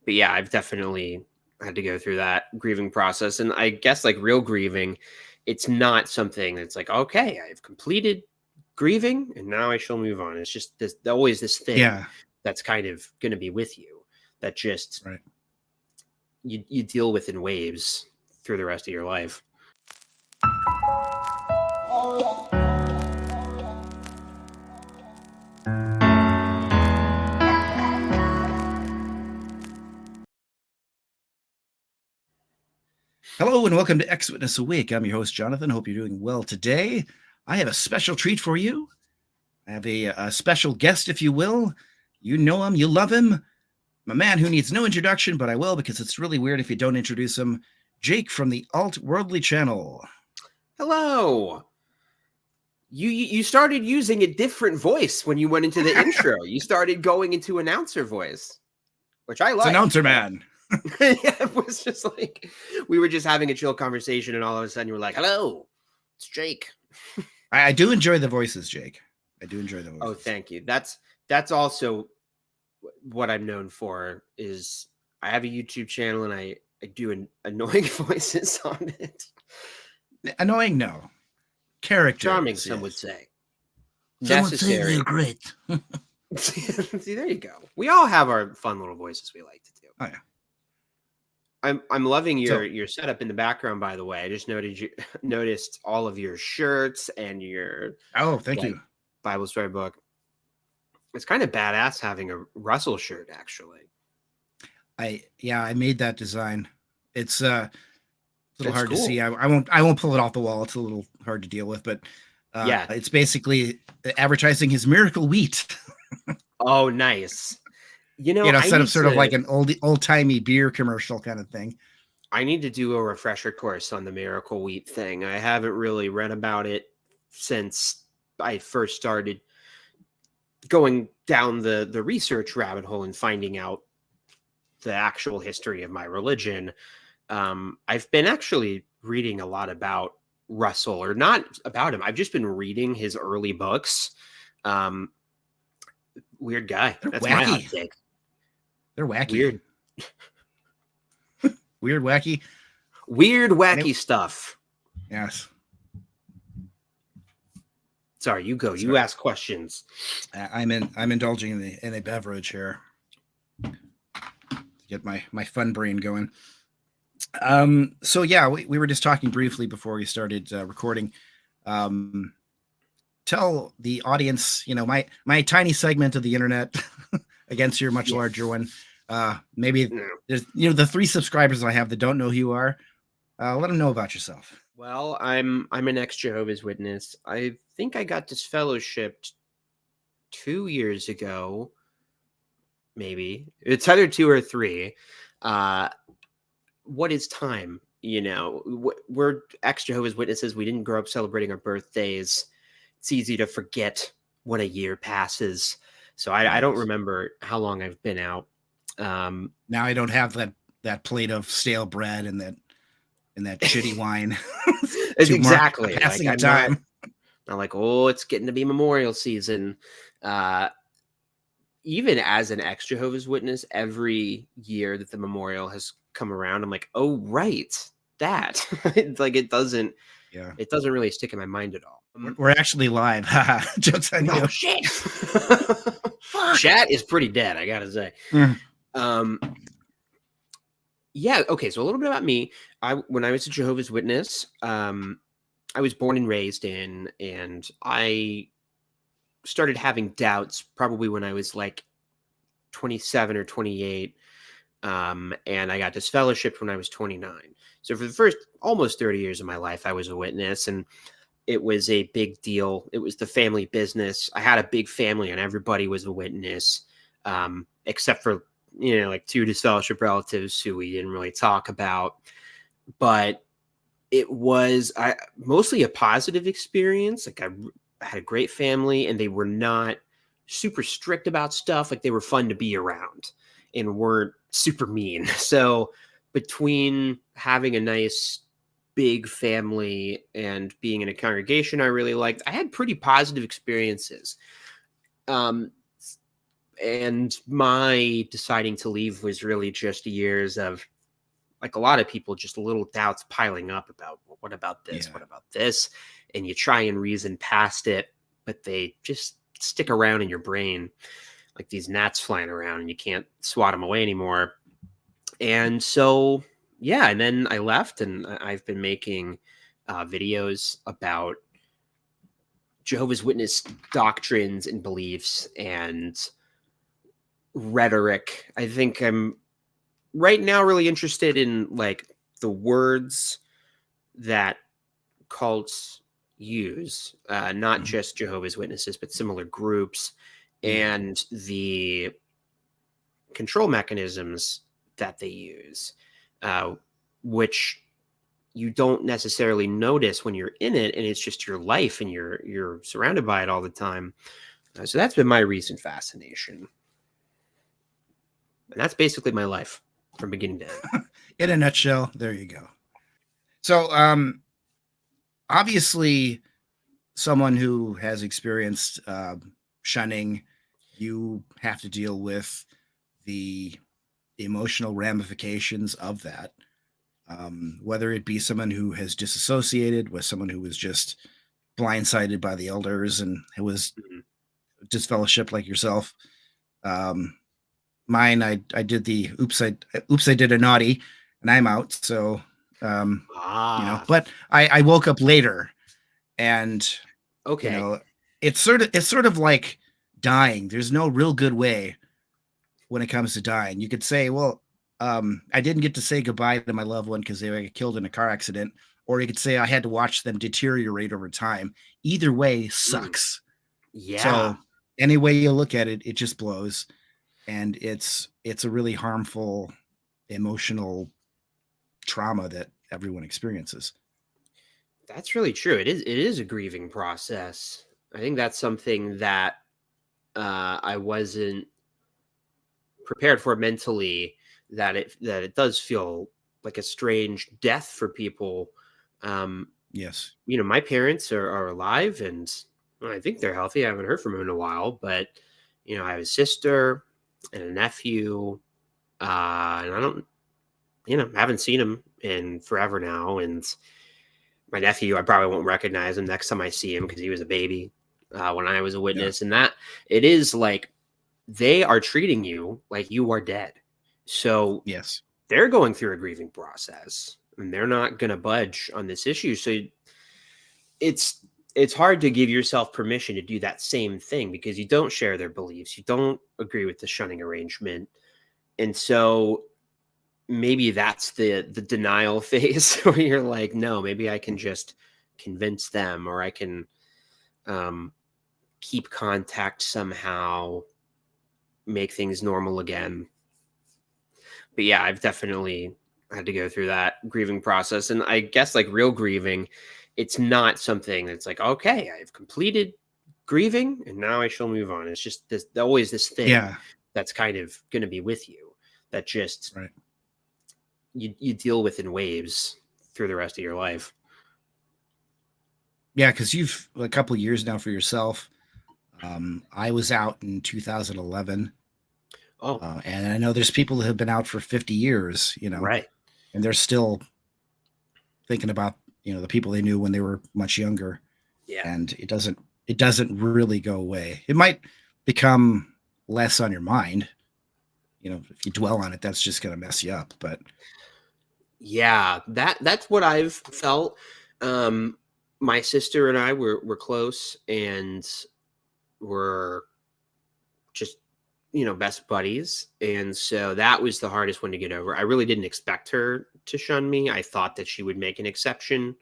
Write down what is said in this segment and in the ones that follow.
but yeah, I've definitely had to go through that grieving process. And I guess like real grieving, it's not something that's like, okay, I've completed grieving and now I shall move on. It's just this always this thing that's kind of going to be with you that just you deal with in waves through the rest of your life. Hello and welcome to Ex-Witness Awake. I'm your host, Jonathan. Hope you're doing well today. I have a special treat for you. I have a special guest, if you will. You know him, you love him. A man who needs no introduction, but I will because it's really weird if you don't introduce him. Jake from the Alt-Worldly channel. Hello. You started using a different voice when you went into the intro. You started going into announcer voice, which I like. It's announcer man. Yeah, it was just like we were just having a chill conversation, and all of a sudden you were like, "Hello, it's Jake." I do enjoy the voices, Jake. I do enjoy the voices. Oh, thank you. That's also what I'm known for. Is I have a YouTube channel and I do annoying voices on it. Annoying, no. Character. Charming, some would say. Some would say they're great. See, there you go. We all have our fun little voices we like to do. Oh yeah. I'm loving your setup in the background, by the way. I just noticed all of your shirts and your thank you. Bible story book. It's kind of badass having a Russell shirt, actually. I made that design. It's a little hard to see. I won't pull it off the wall. It's a little hard to deal with, but yeah, it's basically advertising his miracle wheat. Oh, nice. Instead of sort of like an old-timey beer commercial kind of thing. I need to do a refresher course on the miracle wheat thing. I haven't really read about it since I first started going down the research rabbit hole and finding out the actual history of my religion. I've been actually reading a lot about Russell, or not about him. I've just been reading his early books. Weird guy. That's wacky. My hot take. They're wacky. Weird. Weird, wacky. Weird, wacky stuff. Yes. Sorry, you go. Sorry. You ask questions. I'm indulging in a beverage here to get my fun brain going. So yeah, we were just talking briefly before we started recording. Tell the audience, my tiny segment of the internet against your much larger one. Maybe there's the 3 subscribers I have that don't know who you are. Let them know about yourself. Well, I'm an ex-Jehovah's Witness. I think I got disfellowshipped 2 years ago. Maybe it's either 2 or 3. What is time? We're ex-Jehovah's Witnesses. We didn't grow up celebrating our birthdays. It's easy to forget when a year passes. So I don't remember how long I've been out. Now I don't have that plate of stale bread and that shitty wine. Exactly. Passing like, time. I'm like, oh, it's getting to be Memorial season. Even as an ex-Jehovah's Witness, every year that the memorial has come around, I'm like, oh, right, that. It's like it doesn't really stick in my mind at all. We're actually live. Jokes on you. Shit. Chat is pretty dead, I gotta say. Yeah. Okay. So a little bit about me. When I was a Jehovah's Witness, I was born and raised in, and I started having doubts probably when I was like 27 or 28. And I got disfellowshipped when I was 29. So for the first almost 30 years of my life, I was a witness, and it was a big deal. It was the family business. I had a big family and everybody was a witness, except for, like 2 disfellowship relatives who we didn't really talk about. But it was mostly a positive experience. Like I had a great family and they were not super strict about stuff. Like they were fun to be around and weren't super mean. So between having a nice big family and being in a congregation I really liked, I had pretty positive experiences. And my deciding to leave was really just years of, like a lot of people, just little doubts piling up about, well, what about this? Yeah. What about this? And you try and reason past it, but they just stick around in your brain like these gnats flying around, and you can't swat them away anymore. And so, yeah, and then I left, and I've been making videos about Jehovah's Witness doctrines and beliefs and rhetoric. I think I'm right now really interested in like the words that cults use, not Mhm. just Jehovah's Witnesses, but similar groups, Yeah. and the control mechanisms that they use, uh, which you don't necessarily notice when you're in it, and it's just your life, and you're surrounded by it all the time. So that's been my recent fascination, and that's basically my life from beginning to end. In a nutshell, there you go. So, obviously, someone who has experienced shunning, you have to deal with the emotional ramifications of that. Whether it be someone who has disassociated, with someone who was just blindsided by the elders and who was Mhm. disfellowship like yourself. Um, Mine, I did the oops I did a naughty, and I'm out. So, um, Ah, but I woke up later, and you okay. know, it's sort of like dying. There's no real good way when it comes to dying. You could say, well, I didn't get to say goodbye to my loved one because they were killed in a car accident, or you could say I had to watch them deteriorate over time. Either way Mm, sucks. yeah, So any way you look at it, it just blows, and it's a really harmful emotional trauma that everyone experiences. that's really true. It is a grieving process. I think that's something that I wasn't prepared for mentally, that it does feel like a strange death for people. Um, Yes. my parents are alive, and well, I think they're healthy. I haven't heard from them in a while, but I have a sister and a nephew, and I don't, haven't seen him in forever now. And my nephew, I probably won't recognize him next time I see him because he was a baby when I was a Yeah. witness, and that it is like they are treating you like you are dead. So Yes. they're going through a grieving process, and they're not going to budge on this issue. So it's it's hard to give yourself permission to do that same thing because you don't share their beliefs. You don't agree with the shunning arrangement. And so maybe that's the denial phase where you're like, no, maybe I can just convince them, or I can um, keep contact somehow, make things normal again. But yeah, I've definitely had to go through that grieving process. And I guess like real grieving, it's not something that's like, okay, I've completed grieving and now I shall move on. It's just this always this thing Yeah. that's kind of gonna be with you, that just Right. you deal with in waves through the rest of your life. Yeah, because you've a couple years now for yourself. I was out in 2011, Oh, and I know there's people that have been out for 50 years, right. and they're still thinking about the people they knew when they were much younger, Yeah. and it doesn't really go away. It might become less on your mind. If you dwell on it, that's just going to mess you up. But Yeah, that's what I've felt. Um my sister and I were close, and were just best buddies, and so that was the hardest one to get over. I really didn't expect her to shun me. I thought that she would make an exception.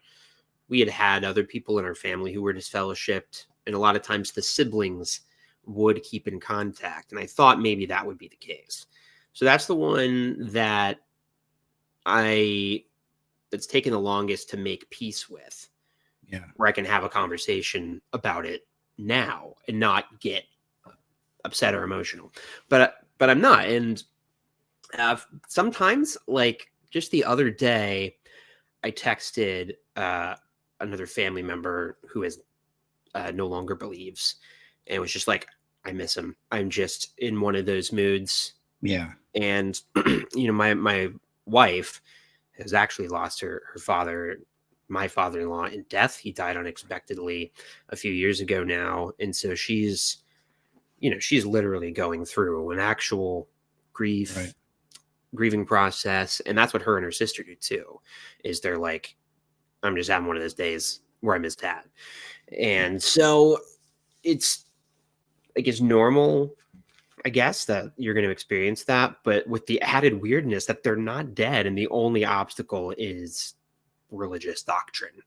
We had other people in our family who were disfellowshipped, and a lot of times the siblings would keep in contact, and I thought maybe that would be the case. So that's the one that I that's taken the longest to make peace with, yeah, where I can have a conversation about it now and not get upset or emotional. But I'm not. And sometimes, like just the other day, I texted another family member who is no longer believes, and it was just like, I miss him. I'm just in one of those moods. Yeah. And my wife has actually lost her father, my father-in-law, in death. He died unexpectedly a few years ago now, and so she's literally going through an actual Right. grieving process, and that's what her and her sister do too. Is they're like, I'm just having one of those days where I miss dad, and so it's, I guess, normal, I guess, that you're going to experience that, but with the added weirdness that they're not dead and the only obstacle is religious doctrine.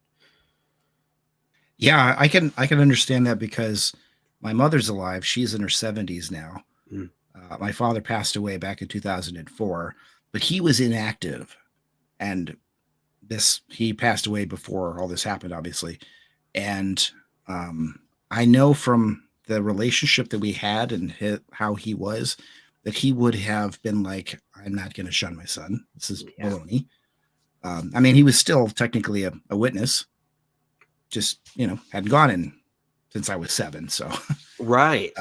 Yeah, I can understand that because my mother's alive. She's in her 70s now. Mm. My father passed away back in 2004, but he was inactive, and he passed away before all this happened, obviously. And I know from the relationship that we had and how he was, that he would have been like, I'm not going to shun my son. This is baloney. I mean, he was still technically a witness, just, hadn't gone in since I was 7. So, Right.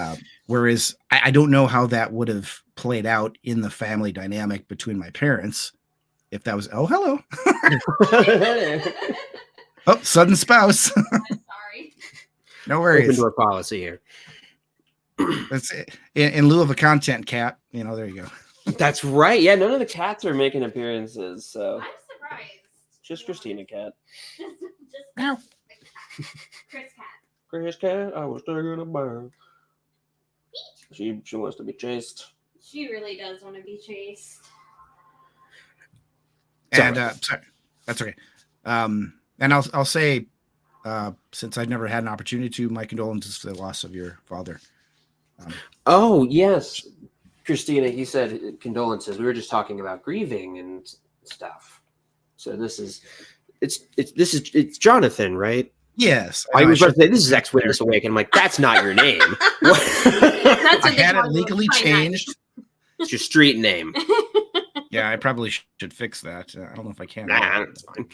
whereas I don't know how that would have played out in the family dynamic between my parents. If that was, oh, hello. Oh, sudden spouse. Sorry. No worries. Open door policy here. That's it. In lieu of a content cat, there you go. That's right. Yeah, none of the cats are making appearances, so I'm surprised. just Christina cat. Just Meow. Chris cat. Chris cat, I was taking a bath. She wants to be chased. She really does want to be chased. And sorry, that's okay. And I'll say, since I've never had an opportunity to, my condolences for the loss of your father. Oh yes, Christina. He said condolences. We were just talking about grieving and stuff. So it's Jonathan, right? Yes, I was about to say this is Ex-Witness Awake, and I'm like, that's not your name. That's I had it legally changed. It's your street name. Yeah, I probably should fix that. I don't know if I can. Nah, that's fine.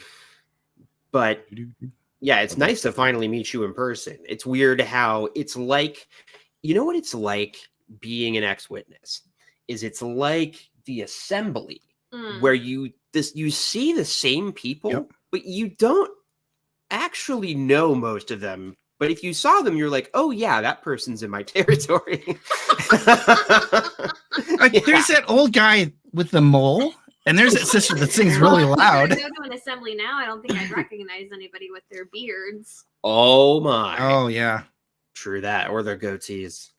But yeah, it's nice to finally meet you in person. It's weird how it's like, what it's like being an ex-witness is it's like the assembly where you see the same people, but you don't actually know most of them. But if you saw them, you're like, oh yeah, that person's in my territory. There's that old guy with the mole, and there's that sister that sings really loud. If I go to an assembly now, I don't think I'd recognize anybody with their beards. Oh my. Oh yeah. True that. Or their goatees.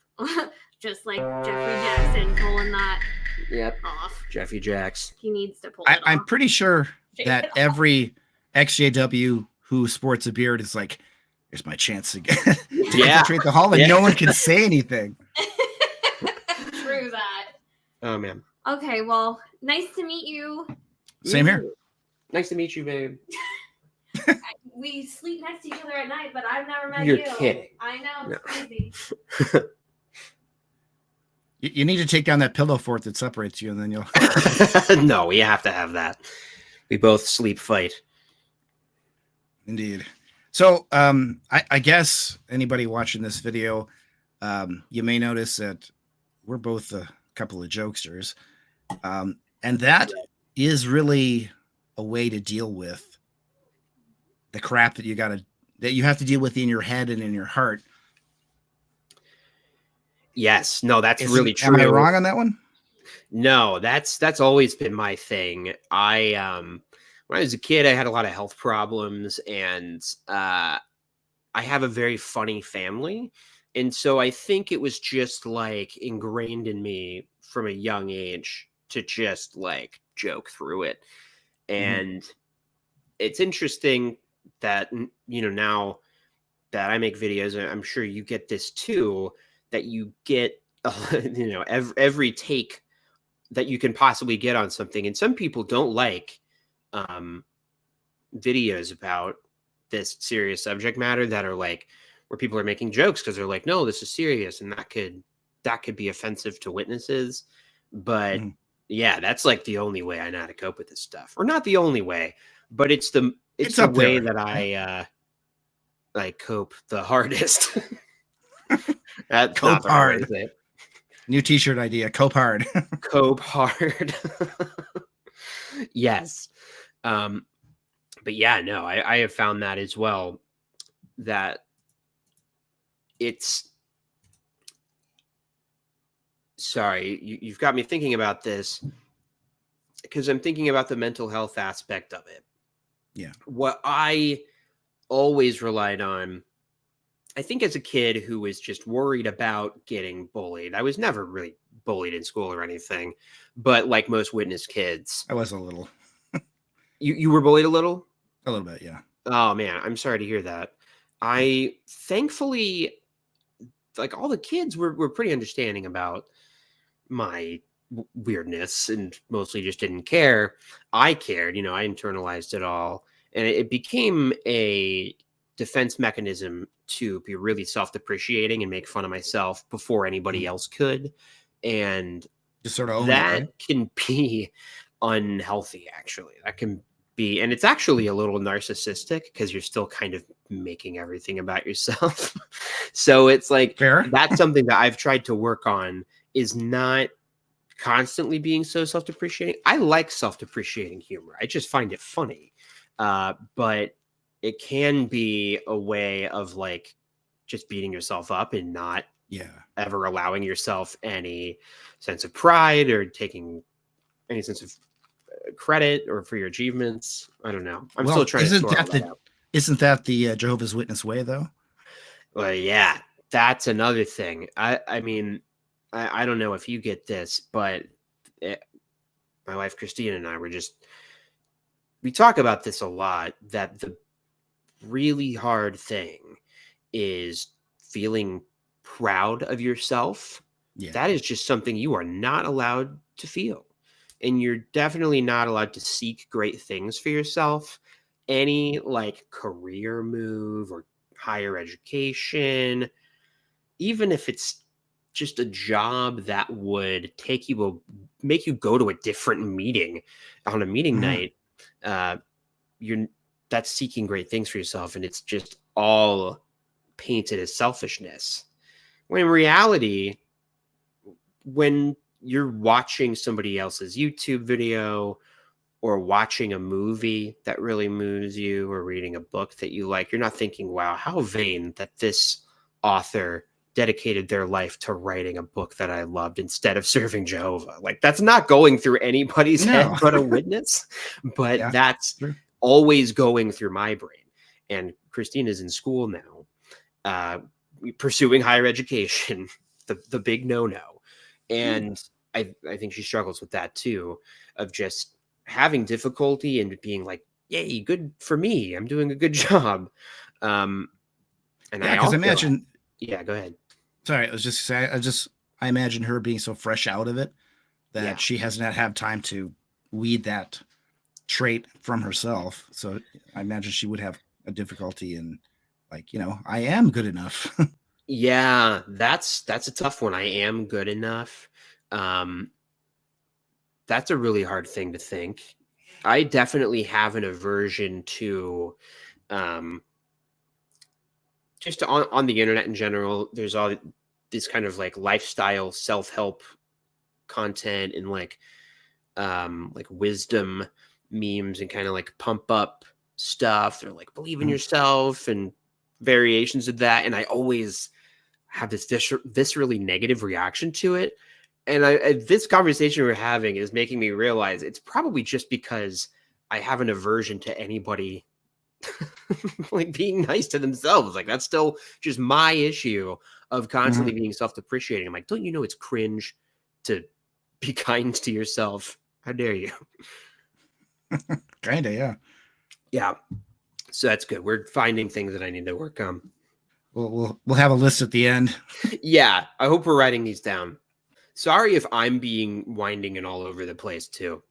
Just like Jeffrey Jackson pulling that off. Jeffy Jacks. He needs to pull it off. I'm pretty sure that every XJW who sports a beard is like, here's my chance to infiltrate the hall, and no one can say anything. True that. Oh man. Okay, well, nice to meet you. Same here. Nice to meet you, babe. We sleep next to each other at night, but I've never met You're you. kidding. I know, it's crazy. You need to take down that pillow fort that separates you, and then you'll. No, we have to have that. We both sleep fight. Indeed. So, I guess anybody watching this video, you may notice that we're both a couple of jokesters, and that is really a way to deal with the crap that you have to deal with in your head and in your heart. Yes. No, that's really true. Am I wrong on that one? No, that's always been my thing. When I was a kid, I had a lot of health problems, and I have a very funny family. And so I think it was just like ingrained in me from a young age to just like joke through it. And it's interesting that, now that I make videos, and I'm sure you get this too, that you get, every take that you can possibly get on something. And some people don't like videos about this serious subject matter that are like, where people are making jokes because they're like, no, this is serious, and that could be offensive to witnesses. But yeah, that's like the only way I know how to cope with this stuff, or not the only way, but it's the way that I cope the hardest. That's Cope not the right way to hard. say it. New t-shirt idea. Cope hard. Cope hard. Yes. But yeah, no, I have found that as well, that it's sorry, you've got me thinking about this because I'm thinking about the mental health aspect of it. Yeah. What I always relied on, I think as a kid who was just worried about getting bullied, I was never really bullied in school or anything, but like most witness kids, I was a little. you were bullied a little? A little bit, yeah. Oh man, I'm sorry to hear that. I thankfully, like all the kids were pretty understanding about my weirdness and mostly just didn't care. I cared, I internalized it all. And it became a defense mechanism to be really self-depreciating and make fun of myself before anybody else could. And Just sort of owned it, that right? can be unhealthy, actually. That can be, and it's actually a little narcissistic because you're still kind of making everything about yourself. So it's like, Fair. that's something that I've tried to work on, is not constantly being so self-depreciating. I like self-depreciating humor. I just find it funny. But it can be a way of like just beating yourself up and not ever allowing yourself any sense of pride or taking any sense of credit or for your achievements. I don't know. I'm still trying to sort all that out. Isn't that the Jehovah's Witness way, though? Well, yeah, that's another thing. I mean, I don't know if you get this, but my wife Christina and I we talk about this a lot, that the really hard thing is feeling proud of yourself. Yeah. That is just something you are not allowed to feel. And you're definitely not allowed to seek great things for yourself. Any like career move or higher education, even if it's just a job that would make you go to a different meeting on a meeting night, that's seeking great things for yourself, and it's just all painted as selfishness. When in reality, when you're watching somebody else's YouTube video or watching a movie that really moves you or reading a book that you like, you're not thinking, wow, how vain that this author dedicated their life to writing a book that I loved instead of serving Jehovah. Like, that's not going through anybody's head but a witness. But that's always going through my brain. And Christina's in school now, pursuing higher education, the big no-no. And I think she struggles with that too, of just having difficulty and being like, yay, good for me, I'm doing a good job. And I also imagine. Yeah, go ahead. Sorry, I was just saying. I imagine her being so fresh out of it that she hasn't had time to weed that trait from herself. So I imagine she would have a difficulty in, like, I am good enough. Yeah, that's a tough one. I am good enough. That's a really hard thing to think. I definitely have an aversion to just on the internet in general. There's all this kind of like lifestyle self-help content and like wisdom memes and kind of like pump up stuff, or like believe in yourself and variations of that. And I always have this really negative reaction to it. And this conversation we're having is making me realize it's probably just because I have an aversion to anybody like being nice to themselves. Like, that's still just my issue of constantly being self-depreciating. I'm like, don't you know it's cringe to be kind to yourself? How dare you? Kinda, yeah. Yeah. So that's good. We're finding things that I need to work on. We'll have a list at the end. Yeah, I hope we're writing these down. Sorry if I'm being winding and all over the place too.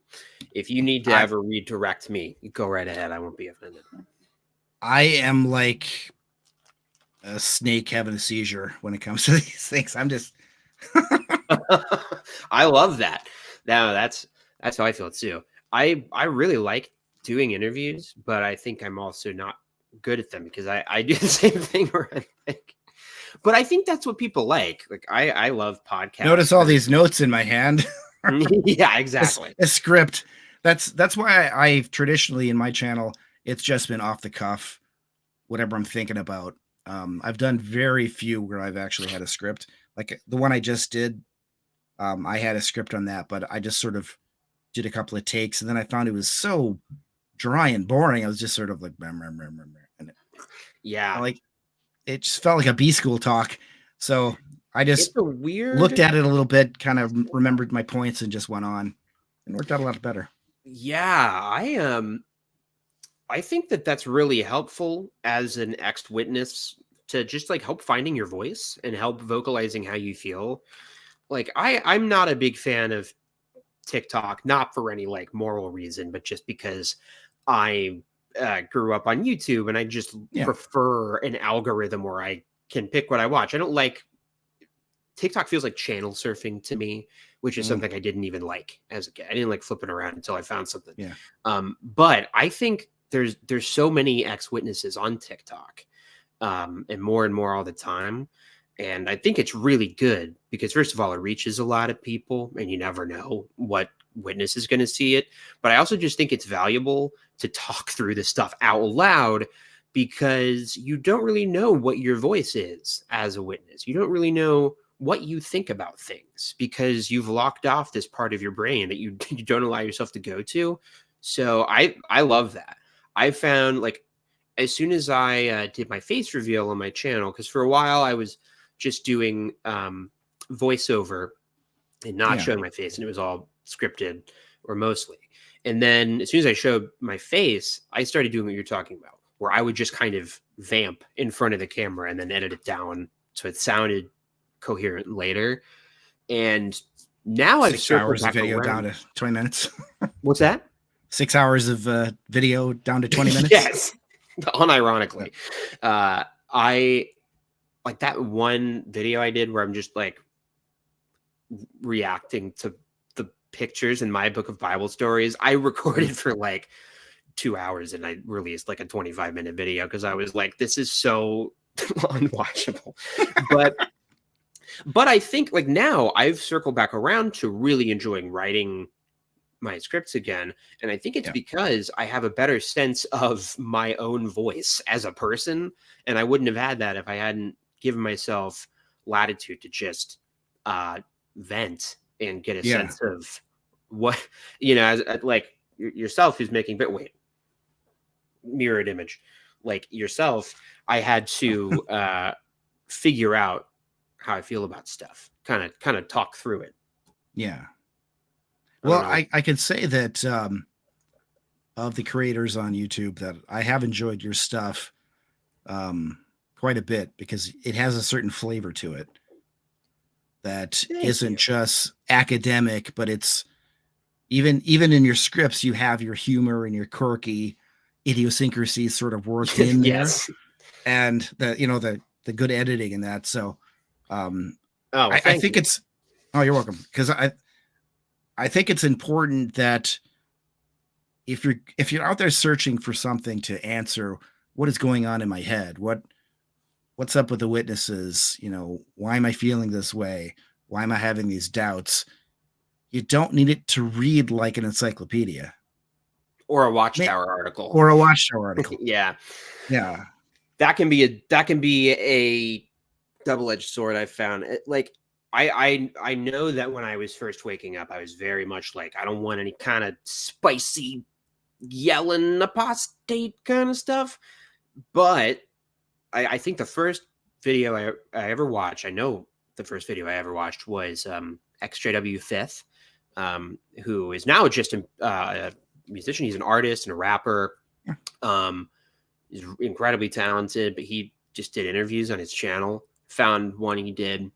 If you need to ever redirect me, you go right ahead. I won't be offended. I am like a snake having a seizure when it comes to these things. I'm just I love that. No, that's how I feel too. I really like doing interviews, but I think I'm also not good at them because I do the same thing where I'm like, But I think that's what people like. Like I love podcasts. Notice all these notes in my hand. Yeah, exactly. A script. That's why I've traditionally in my channel, it's just been off the cuff, whatever I'm thinking about. I've done very few where I've actually had a script. Like the one I just did, I had a script on that, but I just sort of did a couple of takes, and then I found it was so dry and boring. I was just sort of like, and yeah, like it just felt like a B school talk. So I just it's a weird looked at it a little bit, kind of remembered my points, and just went on, and worked out a lot better. Yeah, I think that that's really helpful as an ex-witness to just like help finding your voice and help vocalizing how you feel. Like I'm not a big fan of TikTok, not for any like moral reason, but just because I grew up on YouTube and I just prefer an algorithm where I can pick what I watch. I don't like TikTok feels like channel surfing to me, which is something I didn't even like as a kid. I didn't like flipping around until I found something. Yeah. But I think there's so many ex-witnesses on TikTok, and more all the time. And I think it's really good because first of all, it reaches a lot of people and you never know what witness is going to see it. But I also just think it's valuable to talk through this stuff out loud because you don't really know what your voice is as a witness. You don't really know what you think about things because you've locked off this part of your brain that you don't allow yourself to go to. So I love that. I found like as soon as I did my face reveal on my channel, because for a while I was just doing voiceover and not showing my face, and it was all scripted or mostly. And then as soon as I showed my face, I started doing what you're talking about, where I would just kind of vamp in front of the camera and then edit it down so it sounded coherent later. And now I've 6 hours of video around. down to 20 minutes. What's that? 6 hours of video down to 20 minutes. Yes, unironically. I like that one video I did where I'm just like reacting to the pictures in my book of Bible stories. I recorded for like 2 hours and I released like a 25-minute video because I was like, this is so unwatchable. But I think like now I've circled back around to really enjoying writing my scripts again. And I think it's because I have a better sense of my own voice as a person. And I wouldn't have had that if I hadn't given myself latitude to just vent and get a sense of what, as like yourself who's making, but wait, mirrored image, like yourself, I had to figure out how I feel about stuff, kind of talk through it. Yeah. Well, I could say that of the creators on YouTube that I have enjoyed your stuff quite a bit because it has a certain flavor to it that isn't just academic, but it's even in your scripts, you have your humor and your quirky idiosyncrasies sort of worked in there. And the good editing and that. So I think it's, you're welcome. Because I think it's important that if you're out there searching for something to answer what is going on in my head, what's up with the witnesses, why am I feeling this way? Why am I having these doubts? You don't need it to read like an encyclopedia. Or a Watchtower article. Yeah. Yeah. That can be a double-edged sword. I found it like I know that when I was first waking up, I was very much like, I don't want any kind of spicy yelling apostate kind of stuff. But I think the first video I ever watched, I know the first video I ever watched was XJW Fifth, who is now just a musician. He's an artist and a rapper. He's incredibly talented, but he just did interviews on his channel. Found one he did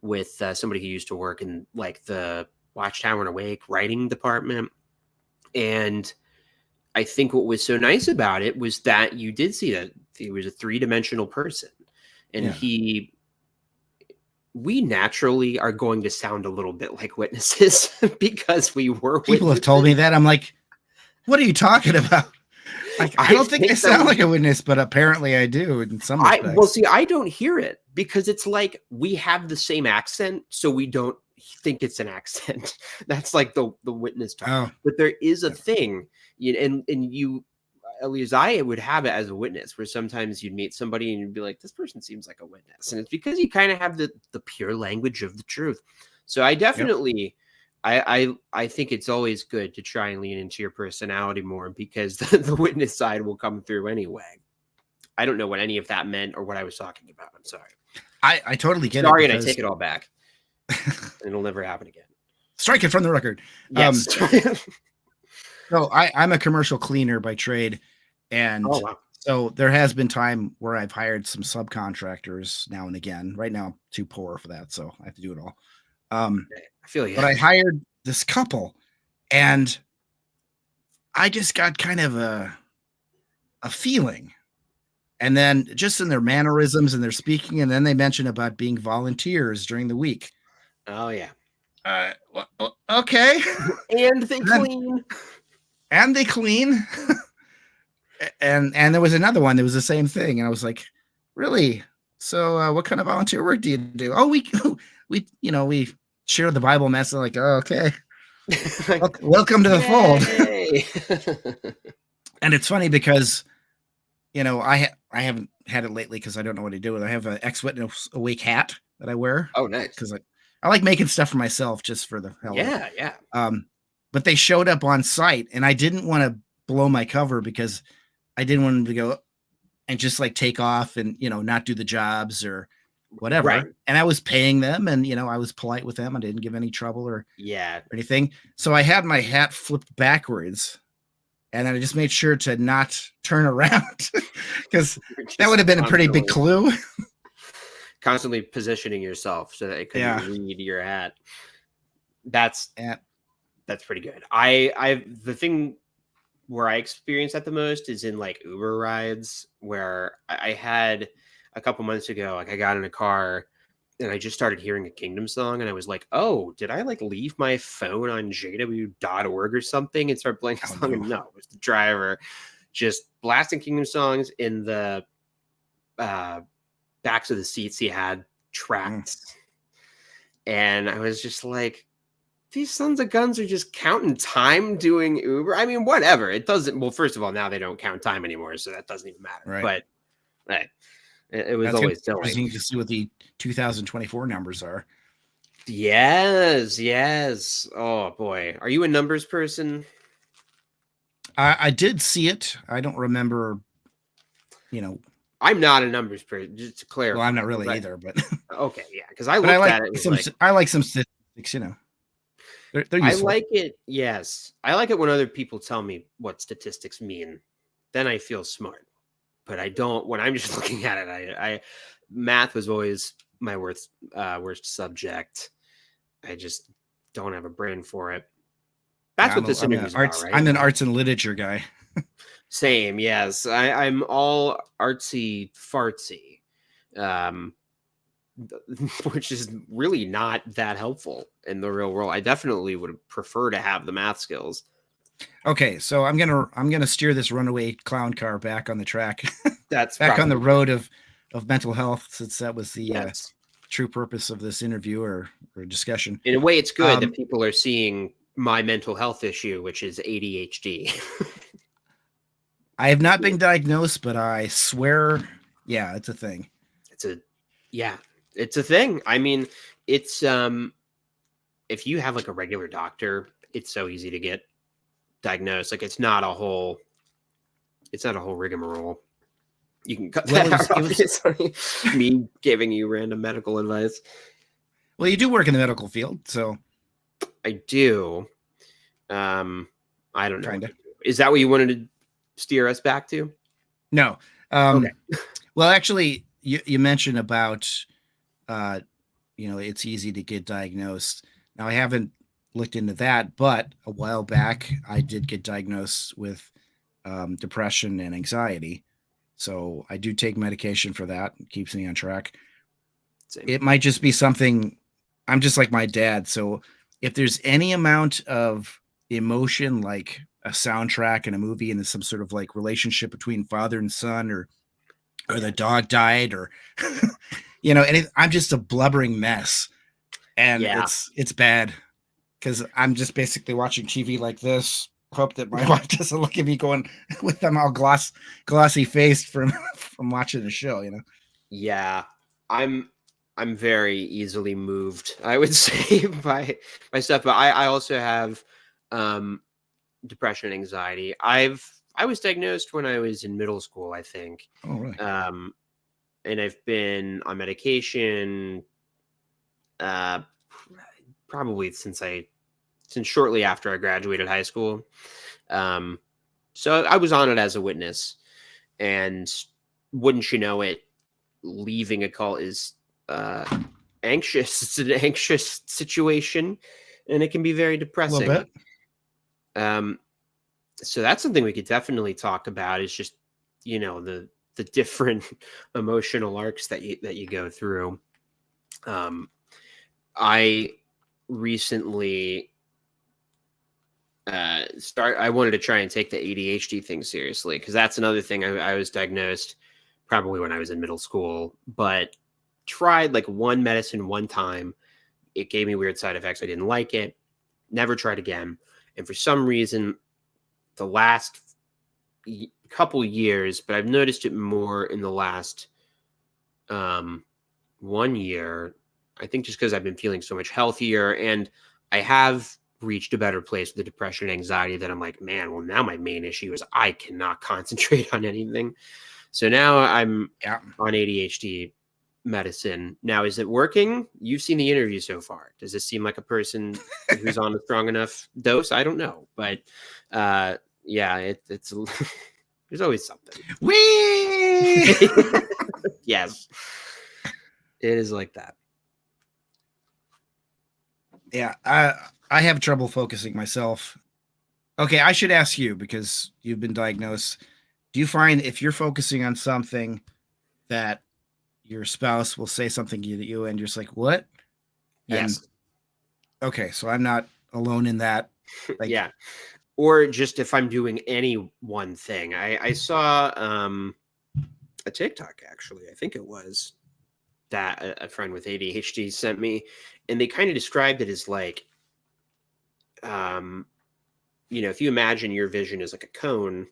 with somebody who used to work in like the Watchtower and Awake writing department. And I think what was so nice about it was that you did see that he was a 3-dimensional person. And we naturally are going to sound a little bit like witnesses because we were witnesses. People have told me that. I'm like, what are you talking about? I don't think I sound like a witness, but apparently I do in some respects. Well, see, I don't hear it because it's like we have the same accent, so we don't think it's an accent. That's like the witness talk. Oh. But there is a thing, and you, at least I would have it as a witness, where sometimes you'd meet somebody and you'd be like, this person seems like a witness. And it's because you kind of have the pure language of the truth. So I definitely, I think it's always good to try and lean into your personality more, because the witness side will come through anyway. I don't know what any of that meant or what I was talking about. I'm sorry. I totally get it. Sorry, and I take it all back. It'll never happen again. Strike it from the record. Yes. So I'm a commercial cleaner by trade. And so there has been time where I've hired some subcontractors now and again. Right now I'm too poor for that, so I have to do it all. I feel you. But I hired this couple, and I just got kind of a feeling. And then just in their mannerisms and their speaking, and then they mentioned about being volunteers during the week. Oh, yeah. Okay. And they clean. And they clean. and there was another one that was the same thing. And I was like, really? So what kind of volunteer work do you do? Oh, we share the Bible message. Like, oh, okay. Welcome to the fold. And it's funny because, I haven't had it lately because I don't know what to do with it. I have an ex-witness awake hat that I wear. Oh, nice. Because I like making stuff for myself just for the hell of it. Yeah. But they showed up on site, and I didn't want to blow my cover because I didn't want them to go and just like take off and, not do the jobs or whatever. Right. And I was paying them, and, I was polite with them. I didn't give any trouble or anything. So I had my hat flipped backwards, and then I just made sure to not turn around because that would have been a pretty big clue. Constantly positioning yourself so that it couldn't read your hat. That's pretty good. The thing where I experience that the most is in like Uber rides, where I had a couple months ago, like I got in a car and I just started hearing a Kingdom song, and I was like, oh, did I like leave my phone on jw.org or something and start playing a song? And no, it was the driver just blasting Kingdom songs in the backs of the seats. He had tracks. And I was just like, these sons of guns are just counting time doing Uber. I mean, whatever. It doesn't. Well, first of all, now they don't count time anymore, so that doesn't even matter. Right. But it was always silly. Interesting to see what the 2024 numbers are. Yes. Oh boy, are you a numbers person? I did see it. I don't remember. I'm not a numbers person. Just to clarify. Well, I'm not really either. But okay, yeah, because I looked at it. I like some statistics. They're useful. I like it. Yes, I like it when other people tell me what statistics mean. Then I feel smart. But I don't when I'm just looking at it. I math was always my worst subject. I just don't have a brain for it. That's what this interview is about, right? I'm an arts and literature guy. Same, yes. I'm all artsy fartsy, which is really not that helpful in the real world. I definitely would prefer to have the math skills. Okay, so I'm gonna steer this runaway clown car back on the track. That's back on the road of mental health, since that was the true purpose of this interview or discussion. In a way, it's good that people are seeing my mental health issue, which is ADHD. I have not been diagnosed, but I swear, it's a thing. It's a thing. I mean, it's if you have like a regular doctor, it's so easy to get diagnosed. Like it's not a whole rigmarole. You can cut that out, obviously. Me giving you random medical advice. Well, you do work in the medical field, so I do. I don't know. Kinda. Is that what you wanted to steer us back to? No. Okay. Well, actually, you mentioned about it's easy to get diagnosed. Now, I haven't looked into that, but a while back I did get diagnosed with depression and anxiety. So I do take medication for that. It keeps me on track. Same. It might just be something. I'm just like my dad. So if there's any amount of emotion, like a soundtrack in a movie, and there's some sort of like relationship between father and son, or the dog died, or and I'm just a blubbering mess, and it's bad because I'm just basically watching TV like this. Hope that my wife doesn't look at me going with them all glossy faced from watching the show. Yeah, I'm very easily moved, I would say, by stuff, but I also have depression and anxiety. I was diagnosed when I was in middle school, I think. Oh, really? And I've been on medication probably since shortly after I graduated high school. So I was on it as a witness, and wouldn't you know it, leaving a cult is anxious. It's an anxious situation, and it can be very depressing. A little bit. So that's something we could definitely talk about, is just, the different emotional arcs that you go through. I recently I wanted to try and take the ADHD thing seriously, because that's another thing. I was diagnosed probably when I was in middle school, but tried like one medicine one time. It gave me weird side effects. I didn't like it. Never tried again. And for some reason, the last couple years, but I've noticed it more in the last 1 year, I think just because I've been feeling so much healthier, and I have reached a better place with the depression and anxiety, that I'm like, man, well, now my main issue is I cannot concentrate on anything. So now I'm on ADHD medicine. Now, is it working? You've seen the interview so far. Does this seem like a person who's on a strong enough dose? I don't know, but yeah, it's there's always something. Whee! Yes, it is like that. Yeah, I have trouble focusing myself. Okay, I should ask you, because you've been diagnosed. Do you find if you're focusing on something that your spouse will say something to you and you're just like, what? Yes. And, okay, so I'm not alone in that. Like, yeah. Or just if I'm doing any one thing. I saw a TikTok, actually, I think it was, that a friend with ADHD sent me, and they kind of described it as like, if you imagine your vision as like a cone.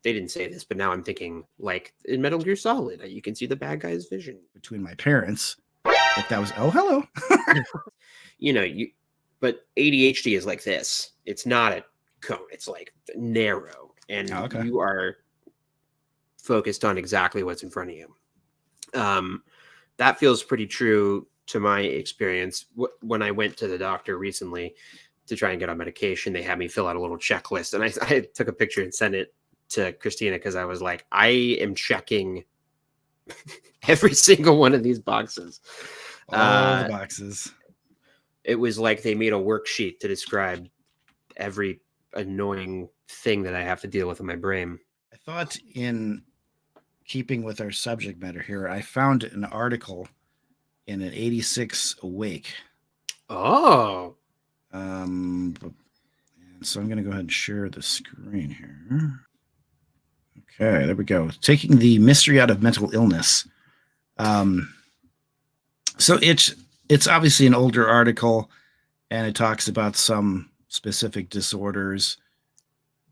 They didn't say this, but now I'm thinking like in Metal Gear Solid, you can see the bad guy's vision. Between my parents, if that was, oh, hello. But ADHD is like this. It's not a cone. It's like narrow, and you are focused on exactly what's in front of you. That feels pretty true to my experience. When I went to the doctor recently to try and get on medication, they had me fill out a little checklist, and I took a picture and sent it to Christina, because I was like, I am checking every single one of these boxes. All the boxes. It was like they made a worksheet to describe every annoying thing that I have to deal with in my brain. I thought, in keeping with our subject matter here, I found an article in an 86 Awake. Oh. And so I'm going to go ahead and share the screen here. Okay, there we go. Taking the mystery out of mental illness. So it's obviously an older article, and it talks about some specific disorders.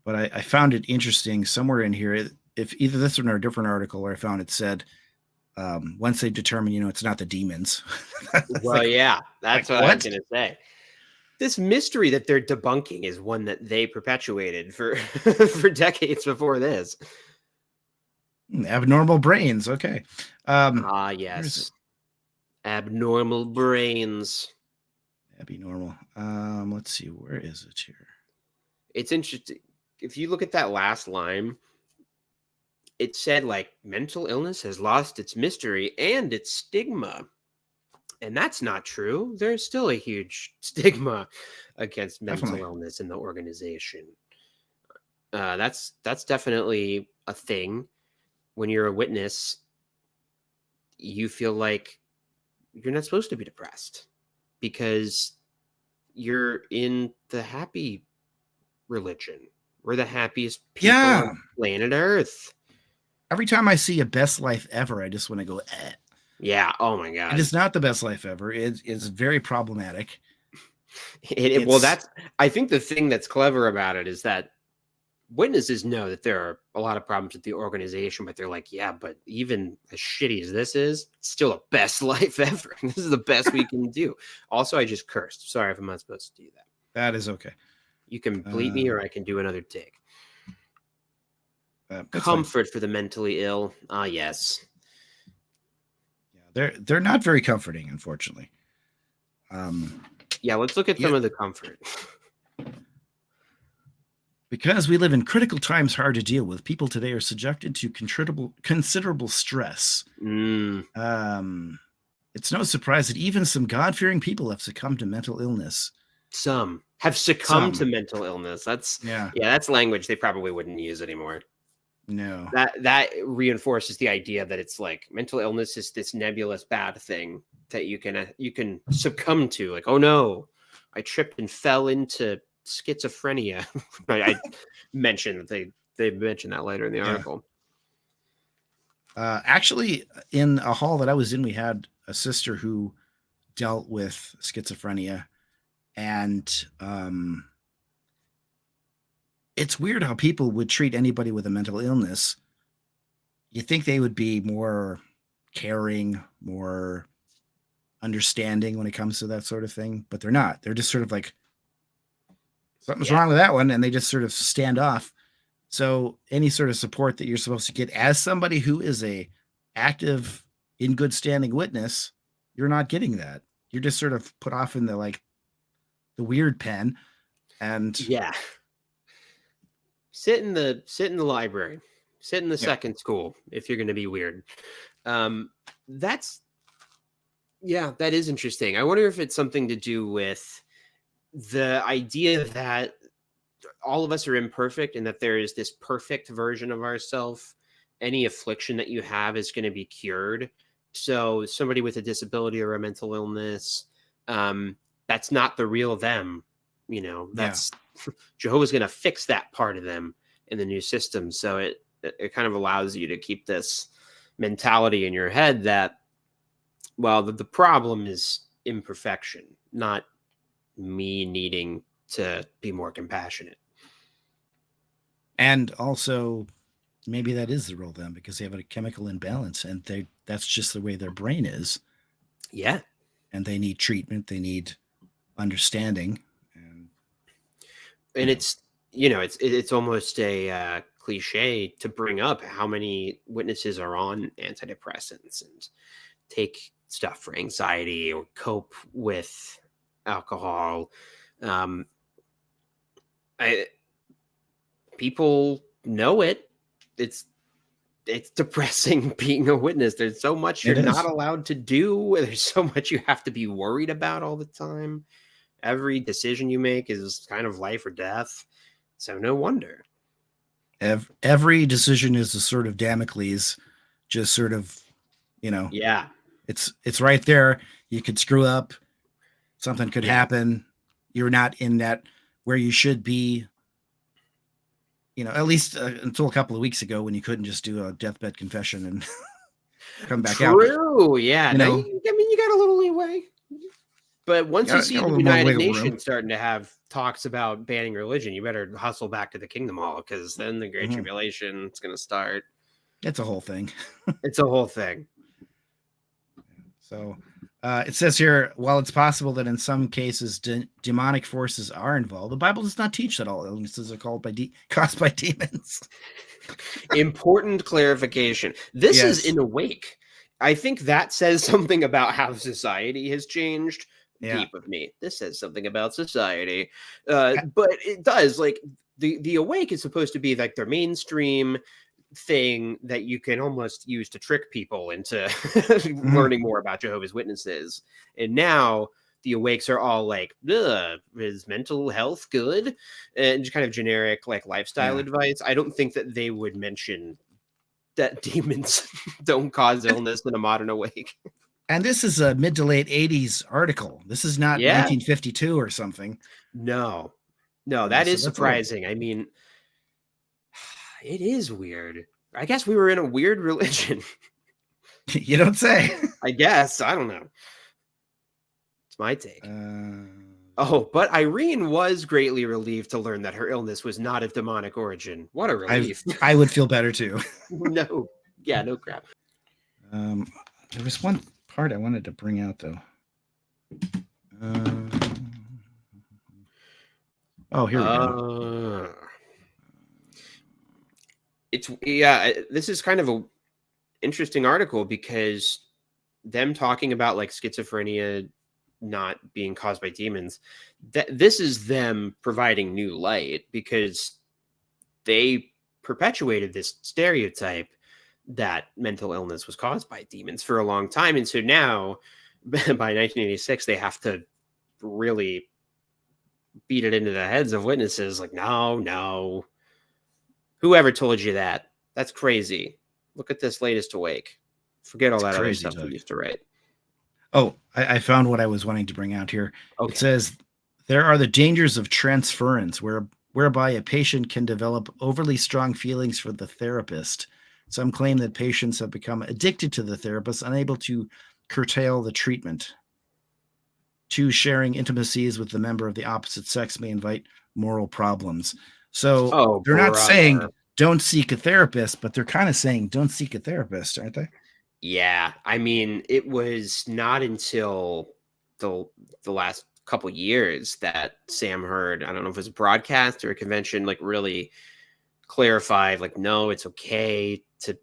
But I found it interesting somewhere in here. If either this or a different article where I found it said, once they determine, it's not the demons. Well, like, yeah, that's like, what I was going to say. This mystery that they're debunking is one that they perpetuated for for decades before this. Abnormal brains. Okay. Yes. Abnormal brains. Abnormal. Let's see. Where is it here? It's interesting. If you look at that last line, it said like mental illness has lost its mystery and its stigma. And that's not true. There's still a huge stigma against mental illness in the organization. That's definitely a thing. When you're a witness, you feel like you're not supposed to be depressed because you're in the happy religion. We're the happiest people on planet Earth. Every time I see a best life ever, I just want to go, eh. Yeah. Oh my God. It is not the best life ever. It is very problematic. Well, I think the thing that's clever about it is that witnesses know that there are a lot of problems with the organization, but they're like, yeah, but even as shitty as this is, it's still the best life ever. This is the best we can do. Also, I just cursed. Sorry if I'm not supposed to do that. That is okay. You can bleep me or I can do another take. Comfort for the mentally ill. Ah, yes. Yeah, they're not very comforting, unfortunately. Yeah, let's look at some of the comfort. Because we live in critical times hard to deal with, people today are subjected to considerable stress. It's no surprise that even some God-fearing people have succumbed to mental illness. Some have succumbed to mental illness. That's language they probably wouldn't use anymore. No. That reinforces the idea that it's like mental illness is this nebulous bad thing that you can succumb to. Like, oh no, I tripped and fell into schizophrenia. I mentioned that they mentioned that later in the article. Actually, in a hall that I was in, we had a sister who dealt with schizophrenia, and it's weird how people would treat anybody with a mental illness. You think they would be more caring, more understanding when it comes to that sort of thing, but they're not. They're just sort of like, something's wrong with that one, and they just sort of stand off. So any sort of support that you're supposed to get as somebody who is a active, in good standing witness, you're not getting that. You're just sort of put off in the weird pen. And sit in the library, sit in the second school if you're going to be weird. That is interesting. I wonder if it's something to do with the idea that all of us are imperfect and that there is this perfect version of ourselves. Any affliction that you have is going to be cured. So somebody with a disability or a mental illness, that's not the real them. That's Jehovah's going to fix that part of them in the new system. So it kind of allows you to keep this mentality in your head that, well, the problem is imperfection, not me needing to be more compassionate. And also, maybe that is the real them because they have a chemical imbalance, and that's just the way their brain is. Yeah. And they need treatment. They need understanding. And it's almost a cliche to bring up how many witnesses are on antidepressants and take stuff for anxiety or cope with alcohol. People know it. It's depressing being a witness. There's so much you're not allowed to do. There's so much you have to be worried about all the time. Every decision you make is kind of life or death. So no wonder. Every decision is a sort of Damocles, just sort of, Yeah. It's right there. You could screw up. Something could happen. You're not in that where you should be. At least until a couple of weeks ago when you couldn't just do a deathbed confession and come back out. True. Yeah. You got a little leeway. But once you see the United Nations starting to have talks about banning religion, you better hustle back to the Kingdom Hall because then the Great Tribulation is going to start. It's a whole thing. It's a whole thing. So it says here, while it's possible that in some cases demonic forces are involved, the Bible does not teach that all illnesses are caused by demons. Important clarification. This is in Awake. I think that says something about how society has changed. Deep of me. This says something about society. But it does. Like the Awake is supposed to be like their mainstream thing that you can almost use to trick people into learning more about Jehovah's Witnesses. And now the Awakes are all like, is mental health good? And just kind of generic like lifestyle advice. I don't think that they would mention that demons don't cause illness in a modern Awake. And this is a mid to late 80s article. This is not 1952 or something. No. No, that So is that's weird. surprising. I mean, it is weird. I guess we were in a weird religion. You don't say. I guess. I don't know. It's my take. Oh, but Irene was greatly relieved to learn that her illness was not of demonic origin. What a relief. I would feel better too. No. Yeah, no crap. There was one part I wanted to bring out though. Oh, here we go. This is kind of a interesting article because them talking about like schizophrenia not being caused by demons, this is them providing new light because they perpetuated this stereotype that mental illness was caused by demons for a long time. And so now by 1986, they have to really beat it into the heads of witnesses like, no. Whoever told you that? That's crazy. Look at this latest Awake. Forget all that other stuff we used to write. Oh, I found what I was wanting to bring out here. Okay. It says, there are the dangers of transference, whereby a patient can develop overly strong feelings for the therapist. Some claim that patients have become addicted to the therapist, unable to curtail the treatment. 2, sharing intimacies with the member of the opposite sex may invite moral problems. So they're not saying don't seek a therapist, but they're kind of saying don't seek a therapist, aren't they? Yeah. I mean, it was not until the last couple years that Sam Hurd, I don't know if it was a broadcast or a convention, like really clarified, like, no, it's okay to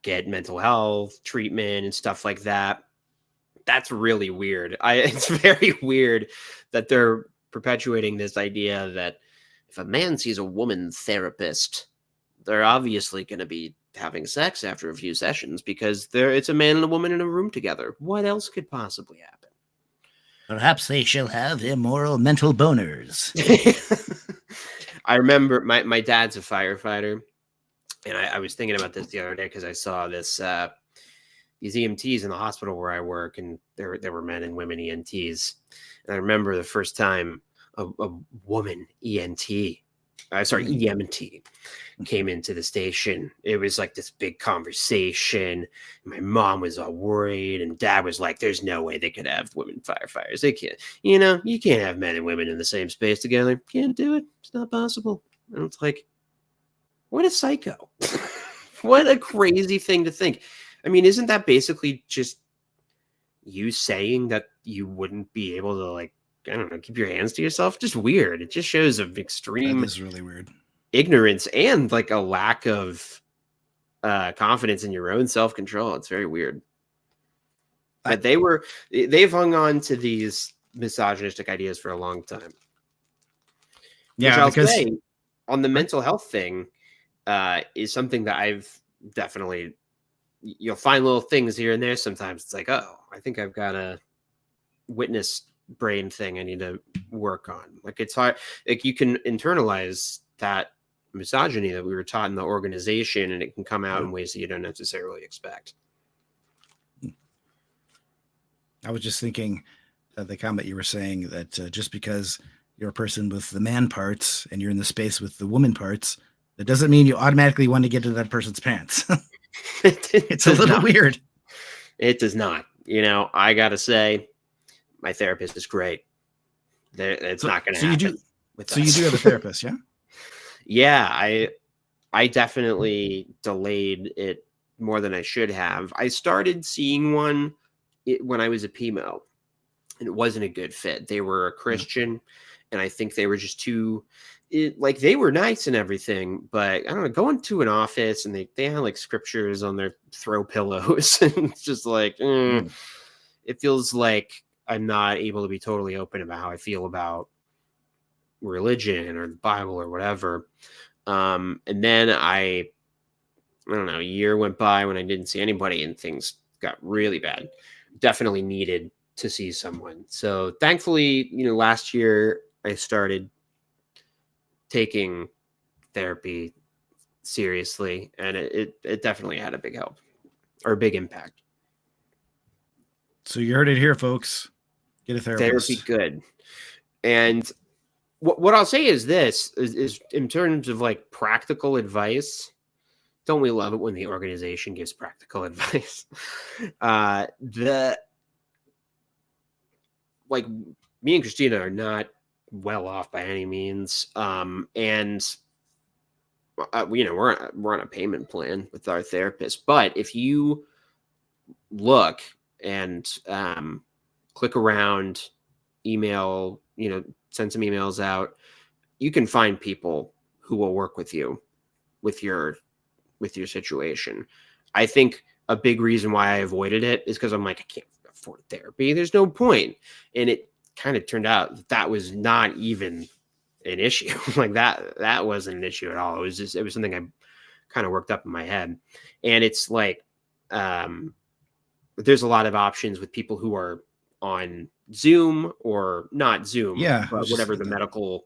get mental health treatment and stuff like that. That's really weird. It's very weird that they're perpetuating this idea that if a man sees a woman therapist, they're obviously going to be having sex after a few sessions because it's a man and a woman in a room together. What else could possibly happen? Perhaps they shall have immoral mental boners. I remember my dad's a firefighter, and I was thinking about this the other day because I saw this these EMTs in the hospital where I work, and there were men and women EMTs. And I remember the first time a woman EMT came into the station. It was like this big conversation. My mom was all worried, and Dad was like, there's no way they could have women firefighters. They can't, you can't have men and women in the same space together. Can't do it. It's not possible. And it's like, what a psycho. What a crazy thing to think. I mean, isn't that basically just you saying that you wouldn't be able to, like, I don't know, keep your hands to yourself? Just weird. It just shows of extreme That is really weird ignorance and like a lack of confidence in your own self-control. It's very weird. But they've hung on to these misogynistic ideas for a long time. Yeah, which I'll say on the mental health thing is something that I've definitely, you'll find little things here and there. Sometimes it's like, oh, I think I've got a witness brain thing I need to work on. Like, it's hard. Like, you can internalize that misogyny that we were taught in the organization, and it can come out in ways that you don't necessarily expect. I was just thinking the comment you were saying that just because you're a person with the man parts and you're in the space with the woman parts, that doesn't mean you automatically want to get into that person's pants. It's a little weird. It does not. I got to say, my therapist is great. It's not going to happen. So you do have a therapist, yeah? Yeah, I definitely delayed it more than I should have. I started seeing one when I was a PMO, and it wasn't a good fit. They were a Christian, and I think they were just too, they were nice and everything, but I don't know, going to an office and they had like scriptures on their throw pillows, and it's just like, it feels like I'm not able to be totally open about how I feel about religion or the Bible or whatever. And then I don't know, a year went by when I didn't see anybody and things got really bad. Definitely needed to see someone. So thankfully, last year I started taking therapy seriously, and it definitely had a big help or a big impact. So you heard it here, folks. Get a therapist. Therapy, good. And what I'll say is this is in terms of like practical advice. Don't we love it when the organization gives practical advice? The like me and Christina are not well off by any means, and we're on a payment plan with our therapist. But if you look and click around, email, send some emails out, you can find people who will work with you with your situation. I think a big reason why I avoided it is because I'm like, I can't afford therapy. There's no point. And it kind of turned out that was not even an issue. Like that wasn't an issue at all. It was something I kind of worked up in my head. And it's like, there's a lot of options with people who are on Zoom or not Zoom, but whatever the medical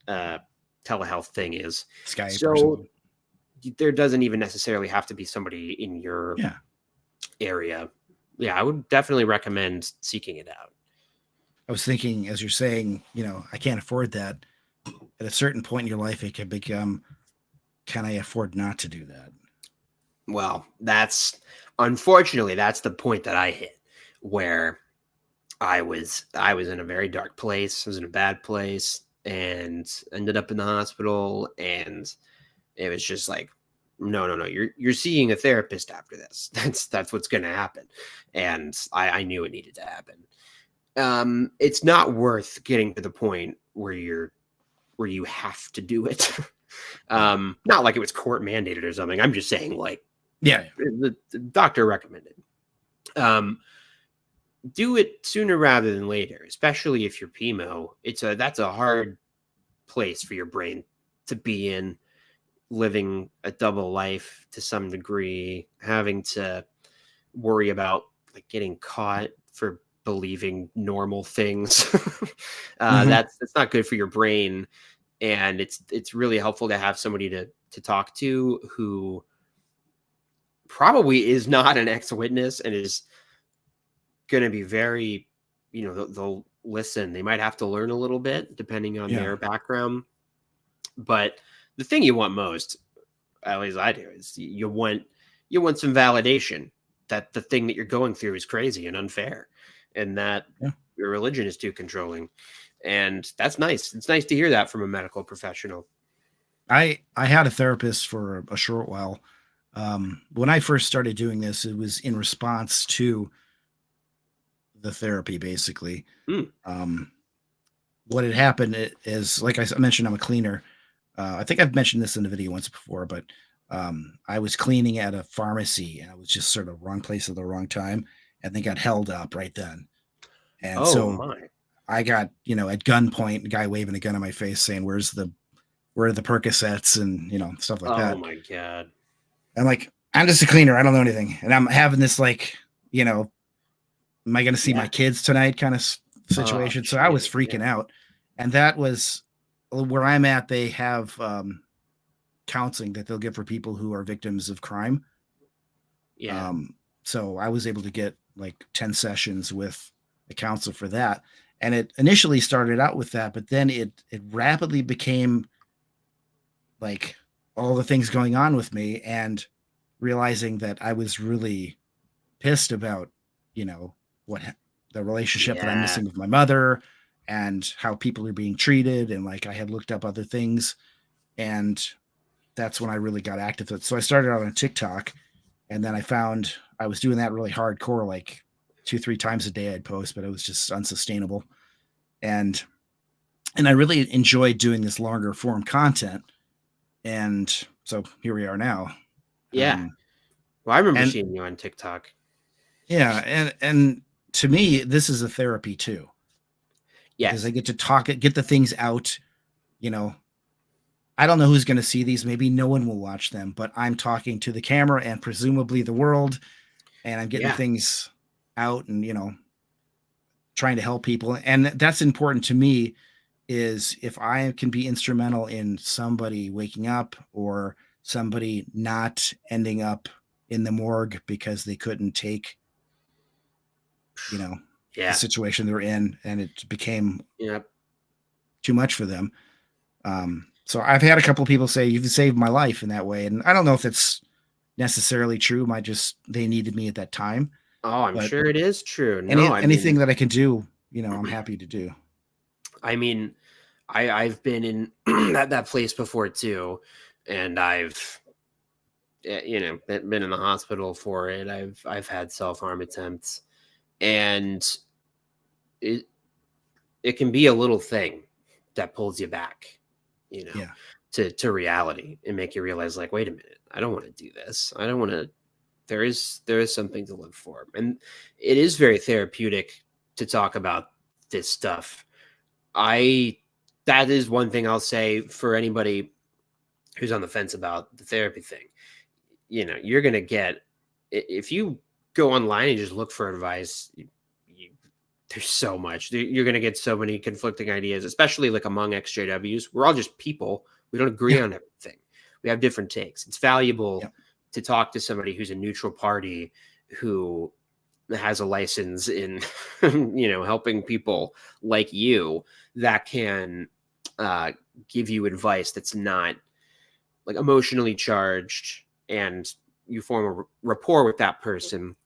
telehealth thing is. Skype. So there doesn't even necessarily have to be somebody in your area. Yeah, I would definitely recommend seeking it out. I was thinking, as you're saying, I can't afford that. At a certain point in your life, it can become, can I afford not to do that? Well, unfortunately, that's the point that I hit, where I was in a very dark place. I was in a bad place and ended up in the hospital, and it was just like, no, you're seeing a therapist after this. That's what's going to happen. And I knew it needed to happen. It's not worth getting to the point where you have to do it. Not like it was court mandated or something. I'm just saying, like, the doctor recommended. Do it sooner rather than later, especially if you're PMO. That's a hard place for your brain to be in, living a double life to some degree, having to worry about like getting caught for believing normal things. That's not good for your brain. And it's really helpful to have somebody to talk to who probably is not an ex-witness and is going to be very, they'll listen. They might have to learn a little bit depending on their background. But the thing you want most, at least I do, is you want some validation that the thing that you're going through is crazy and unfair, and that your religion is too controlling. And that's nice. It's nice to hear that from a medical professional. I had a therapist for a short while. When I first started doing this, it was in response to the therapy, basically. What had happened is, like I mentioned, I'm a cleaner. I think I've mentioned this in the video once before, but I was cleaning at a pharmacy, and I was just sort of wrong place at the wrong time, and they got held up right then. And I got, at gunpoint, a guy waving a gun in my face saying, where are the Percocets and, stuff like that. Oh my God. I'm like, I'm just a cleaner. I don't know anything. And I'm having this like, am I going to see my kids tonight kind of situation? So I was freaking out. And that was where I'm at. They have counseling that they'll give for people who are victims of crime. Yeah. So I was able to get like 10 sessions with a counselor for that. And it initially started out with that, but then it rapidly became like all the things going on with me, and realizing that I was really pissed about, what the relationship that I'm missing with my mother and how people are being treated. And like, I had looked up other things, and that's when I really got active. So I started out on TikTok, and then I found I was doing that really hardcore, like 2-3 times a day I'd post, but it was just unsustainable. And I really enjoyed doing this longer form content. And so here we are now. Yeah. Well, I remember seeing you on TikTok. Yeah. And to me, this is a therapy too. Yes. Because I get to get the things out, I don't know who's going to see these. Maybe no one will watch them, but I'm talking to the camera and presumably the world, and I'm getting things out and, trying to help people. And that's important to me, is if I can be instrumental in somebody waking up or somebody not ending up in the morgue because they couldn't take, the situation they're in, and it became too much for them. So I've had a couple of people say you've saved my life in that way, and I don't know if it's necessarily true. They needed me at that time. Oh, I'm but sure it is true. No, anything that I can do, I'm happy to do. I mean, I've been in that place before too, and I've been in the hospital for it. I've had self-harm attempts, and it can be a little thing that pulls you back, Yeah. to reality and make you realize, like, wait a minute, I don't want to do this. I don't want to. There is something to live for, and it is very therapeutic to talk about this stuff. That is one thing I'll say for anybody who's on the fence about the therapy thing. You're going to get, if you go online and just look for advice, there's so much. You're going to get so many conflicting ideas, especially like among XJWs. We're all just people. We don't agree on everything. We have different takes. It's valuable to talk to somebody who's a neutral party who has a license in, helping people like you that can give you advice that's not like emotionally charged, and you form a rapport with that person.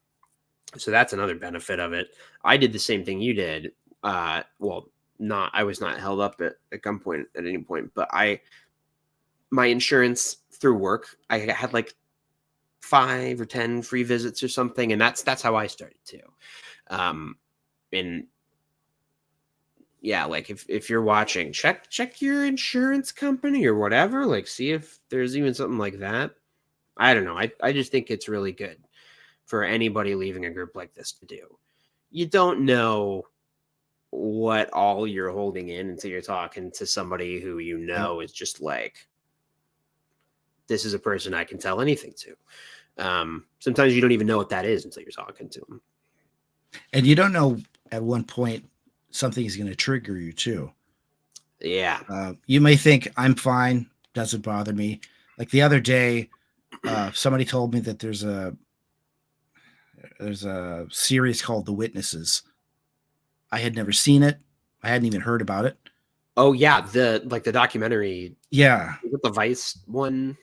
So that's another benefit of it. I did the same thing you did. I was not held up at gunpoint at any point, but my insurance through work, I had like 5 or 10 free visits or something. And that's how I started too. And yeah, like if you're watching, check your insurance company or whatever, like see if there's even something like that. I don't know. I just think it's really good for anybody leaving a group like this to do. You don't know what all you're holding in until you're talking to somebody who is just like, this is a person I can tell anything to. Sometimes you don't even know what that is until you're talking to them. And you don't know at one point something is going to trigger you too. Yeah. You may think I'm fine, doesn't bother me. Like the other day, somebody told me that there's a series called The Witnesses. I had never seen it. I hadn't even heard about it. Oh yeah, the documentary. Yeah. Is it the Vice one?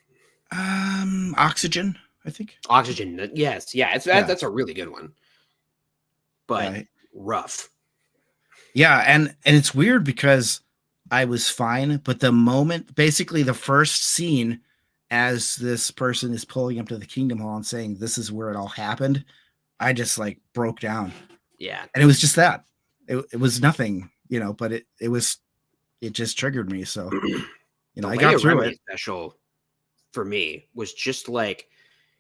Oxygen, I think. Oxygen. Yes. Yeah. That's a really good one. But rough. Yeah, and it's weird because I was fine, but the moment, basically the first scene, as this person is pulling up to the Kingdom Hall and saying this is where it all happened, I just like broke down. Yeah. And it was just that. It was nothing, but it just triggered me. So, I got through it. Special for me was just like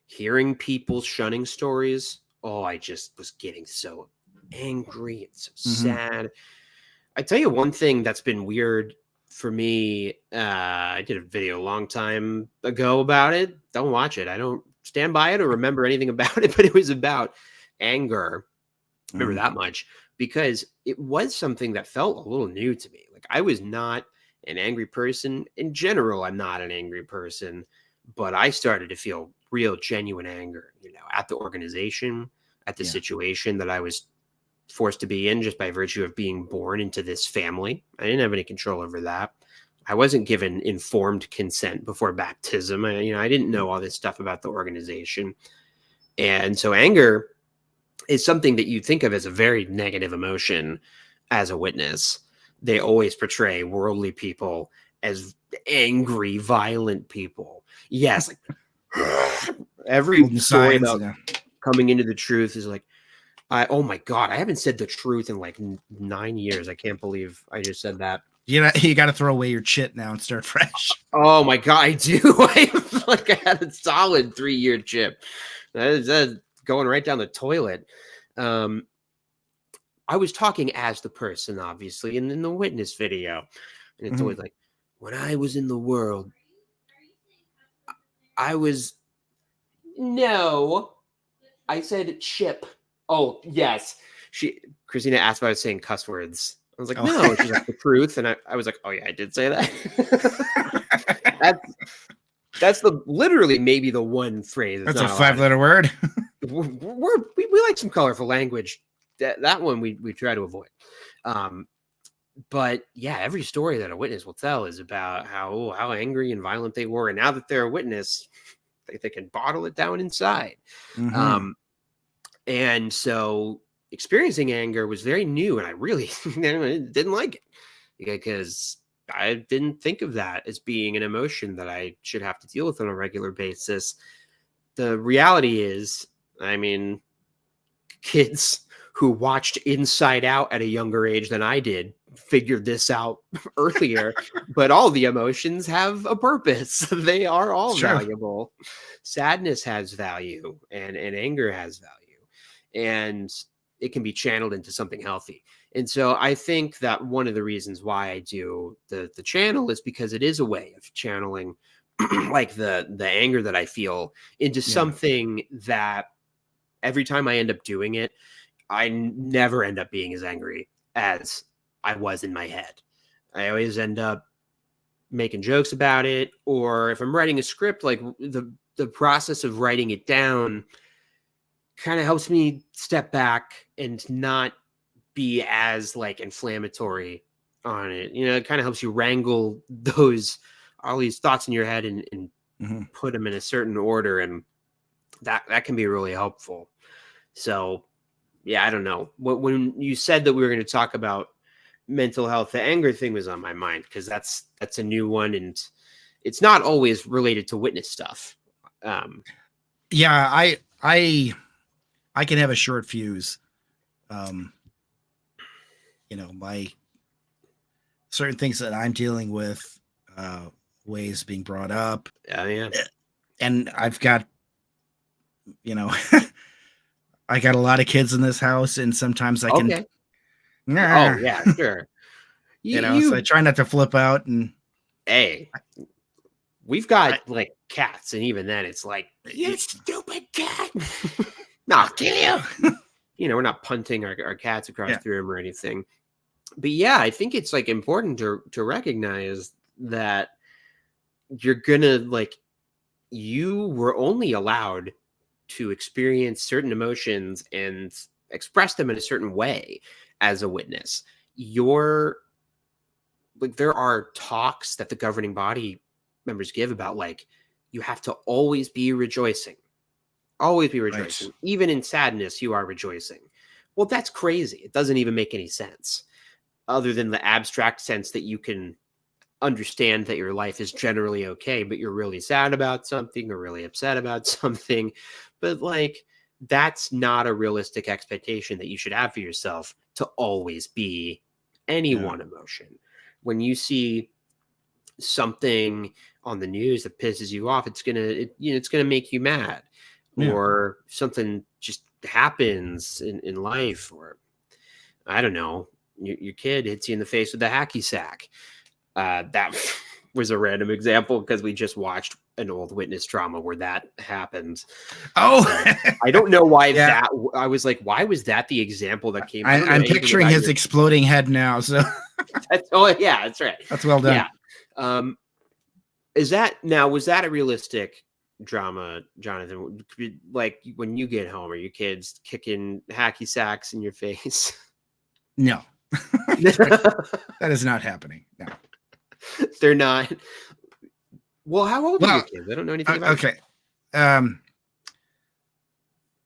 hearing people shunning stories. Oh, I just was getting so angry and so sad. I tell you one thing that's been weird for me. I did a video a long time ago about it. Don't watch it. I don't stand by it or remember anything about it, but it was about anger. I remember that much because it was something that felt a little new to me. Like I was not an angry person in general. I'm not an angry person, but I started to feel real genuine anger, at the organization, at the situation that I was forced to be in just by virtue of being born into this family. I didn't have any control over that. I wasn't given informed consent before baptism. I didn't know all this stuff about the organization. And so anger is something that you think of as a very negative emotion as a witness. They always portray worldly people as angry, violent people. Yes. Like every story about coming into the truth is like, oh my God, I haven't said the truth in like 9 years. I can't believe I just said that. You got to throw away your chit now and start fresh. Oh my God, I do. I had a solid 3-year chip. That is going right down the toilet. I was talking as the person, obviously, and in the witness video. And it's always like, when I was in the world, I said chip. Oh, yes. Christina asked if I was saying cuss words. I was like, no. She's like, the truth. And I was like, oh, yeah, I did say that. That's literally maybe the one phrase. That's a 5-letter word. We like some colorful language. That one we try to avoid. But yeah, every story that a witness will tell is about how angry and violent they were, and now that they're a witness, they can bottle it down inside. Mm-hmm. And so experiencing anger was very new, and I really didn't like it because I didn't think of that as being an emotion that I should have to deal with on a regular basis. The reality is, I mean, kids who watched Inside Out at a younger age than I did figured this out earlier, but all the emotions have a purpose. They are all valuable. Sadness has value, and anger has value, and it can be channeled into something healthy. And so I think that one of the reasons why I do the channel is because it is a way of channeling like the anger that I feel into something that every time I end up doing it, I never end up being as angry as I was in my head. I always end up making jokes about it, or if I'm writing a script, like the process of writing it down kind of helps me step back and not be as like inflammatory on it. You know, it kind of helps you wrangle all these thoughts in your head and put them in a certain order, and that can be really helpful. So yeah, I don't know. When you said that we were going to talk about mental health, the anger thing was on my mind because that's a new one, and it's not always related to witness stuff. Yeah, I can have a short fuse. You know, my certain things that I'm dealing with, ways being brought up. Yeah. And I've got, you know, I got a lot of kids in this house, and sometimes I can. Okay. Oh yeah, sure. You know, so I try not to flip out. And hey, we've got like cats, and even then, it's like, you stupid cat. No, I'll kill you. You know, we're not punting our cats across the room or anything. But yeah, I think it's like important to recognize that you're gonna like, you were only allowed to experience certain emotions and express them in a certain way as a witness. There are talks that the governing body members give about like, you have to always be rejoicing. Always be rejoicing. Right. Even in sadness, you are rejoicing. Well, that's crazy. It doesn't even make any sense other than the abstract sense that you can understand that your life is generally okay, but you're really sad about something or really upset about something. But like, that's not a realistic expectation that you should have for yourself, to always be any one emotion. When you see something on the news that pisses you off, it's gonna make you mad. Or something just happens in life, or I don't know, your kid hits you in the face with a hacky sack. That was a random example because we just watched an old witness drama where that happened. Oh, I don't know why I was like, why was that the example that came? I'm picturing his exploding head now. So that's right. That's well done. Yeah. Was that a realistic drama, Jonathan? Like when you get home, are your kids kicking hacky sacks in your face? No. That is not happening. No. They're not. Well, how old are your kids? I don't know anything about it.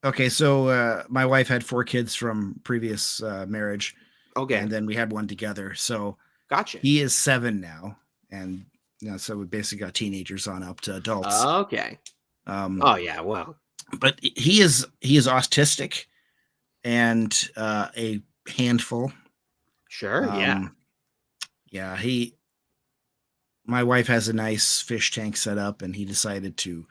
Okay, so my wife had 4 kids from previous marriage. Okay. And then we had one together. So gotcha. He is 7 now. And so we basically got teenagers on up to adults. Okay. Oh yeah, well. But he is autistic and a handful. Sure, yeah. Yeah, my wife has a nice fish tank set up, and he decided to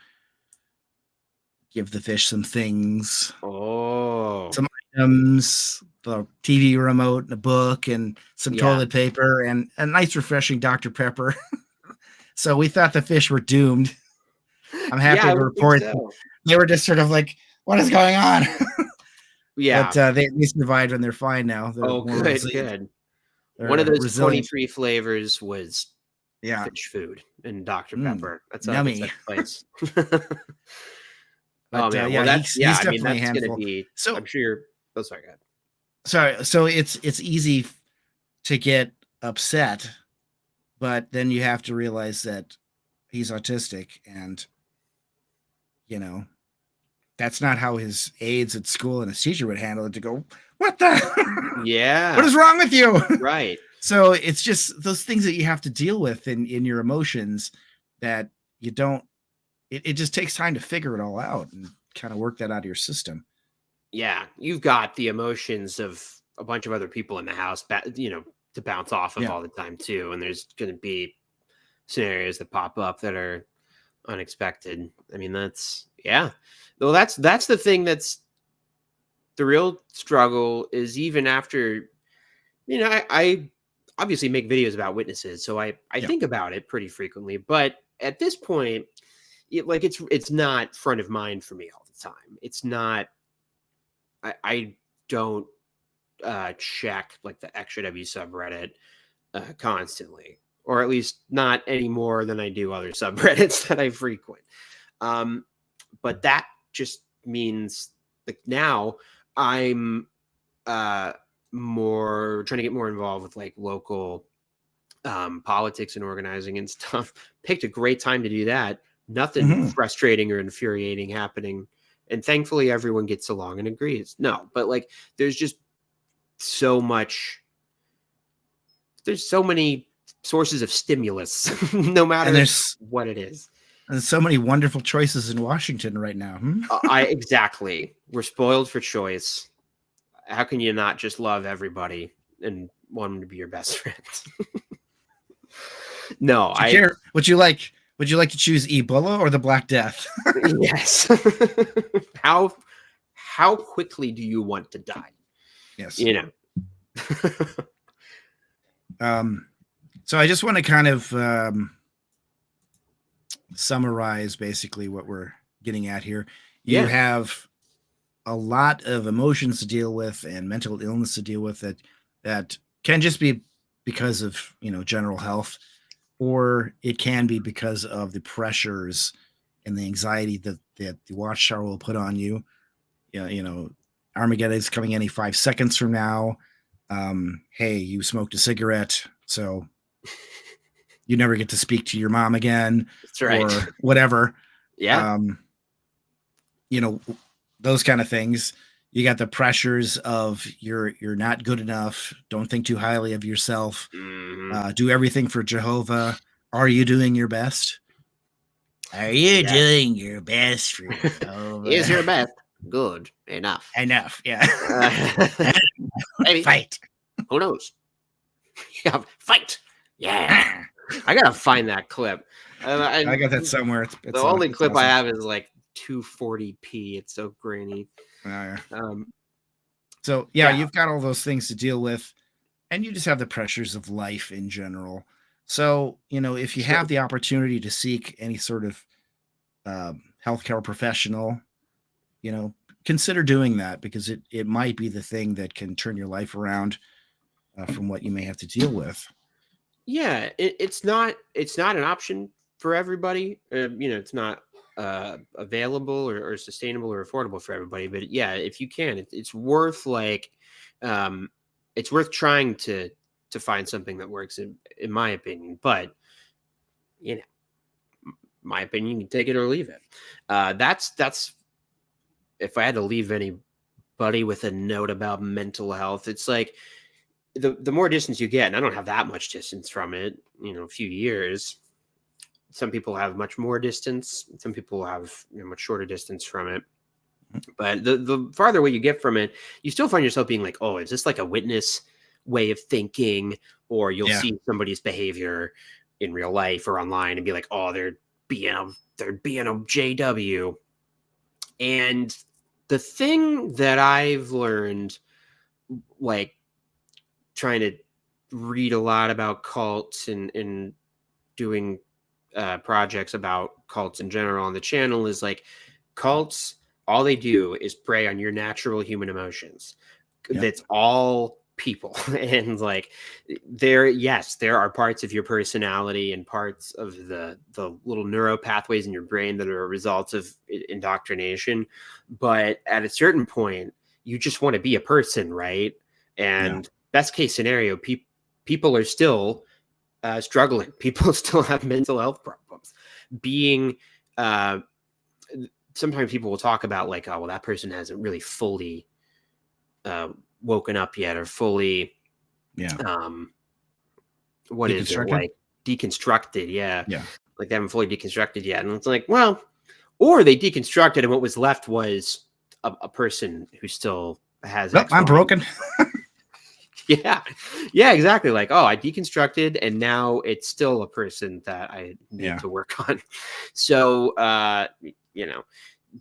give the fish some things. Oh. Some items, the TV remote, and a book, and some toilet paper, and a nice refreshing Dr. Pepper. So we thought the fish were doomed. I'm happy to report they were just sort of like, what is going on? Yeah. But they survived, and they're fine now. They're good. One of those 23 flavors was fish food and Dr. Pepper. That's yummy. Place. But, man. Well, he's definitely that's a handful. Gonna be, so I'm sure you're. Oh, sorry, go ahead. Sorry. So it's easy to get upset, but then you have to realize that he's autistic, and that's not how his aides at school and his teacher would handle it, to go, what the Yeah. what is wrong with you? Right. So it's just those things that you have to deal with in your emotions, that you don't, it just takes time to figure it all out and kind of work that out of your system. Yeah. You've got the emotions of a bunch of other people in the house, to bounce off of all the time too. And there's going to be scenarios that pop up that are unexpected. I mean, that's the thing that's the real struggle, is even after, I obviously make videos about witnesses, so I think about it pretty frequently, but at this point, it's not front of mind for me all the time. It's not, I don't check like the Extra W subreddit constantly, or at least not any more than I do other subreddits that I frequent. But that just means, like, now I'm more trying to get more involved with like local politics and organizing and stuff. Picked a great time to do that. Nothing frustrating or infuriating happening. And thankfully everyone gets along and agrees. No, but like there's just so many sources of stimulus, no matter what it is. There's so many wonderful choices in Washington right now. Exactly. We're spoiled for choice. How can you not just love everybody and want them to be your best friends? No, Would you like to choose Ebola or the Black Death? Yes. How quickly do you want to die? Yes. So I just want to kind of summarize basically what we're getting at here. You have a lot of emotions to deal with and mental illness to deal with that can just be because of, general health, or it can be because of the pressures and the anxiety that the Watchtower will put on you. Armageddon is coming any 5 seconds from now. Hey, you smoked a cigarette, so you never get to speak to your mom again. That's right. Or whatever. Yeah. Those kind of things. You got the pressures of you're not good enough. Don't think too highly of yourself. Do everything for Jehovah. Are you doing your best? Are you doing your best for Jehovah? Is your best good enough? Yeah. Maybe. Fight. Who knows? Yeah, fight. Yeah. I gotta find that clip. I got that somewhere. It's the only clip awesome. I have is like 240p. It's so grainy. So you've got all those things to deal with, and you just have the pressures of life in general. So if you have the opportunity to seek any sort of healthcare professional, consider doing that, because it might be the thing that can turn your life around from what you may have to deal with. Yeah, it's not an option for everybody. It's not available or sustainable or affordable for everybody. But yeah, if you can, it's worth it's worth trying to find something that works in my opinion. But my opinion, you can take it or leave it. That's if I had to leave anybody with a note about mental health, it's like the more distance you get, and I don't have that much distance from it, a few years. Some people have much more distance. Some people have much shorter distance from it. But the farther away you get from it, you still find yourself being like, oh, is this like a witness way of thinking? Or you'll see somebody's behavior in real life or online and be like, oh, they're being a JW. And the thing that I've learned, like trying to read a lot about cults and doing projects about cults in general on the channel, is like cults, all they do is prey on your natural human emotions. That's all people. And like there are parts of your personality and parts of the little neural pathways in your brain that are a result of indoctrination, but at a certain point you just want to be a person, right? And best case scenario, people are still struggling. People still have mental health problems. Sometimes people will talk about like, oh, well, that person hasn't really fully woken up yet, or fully, what is it, like deconstructed? Yeah. Like they haven't fully deconstructed yet. And it's like, well, or they deconstructed and what was left was a person who still has. Well, I'm broken. Yeah, exactly. Like, oh, I deconstructed and now it's still a person that I need to work on. So,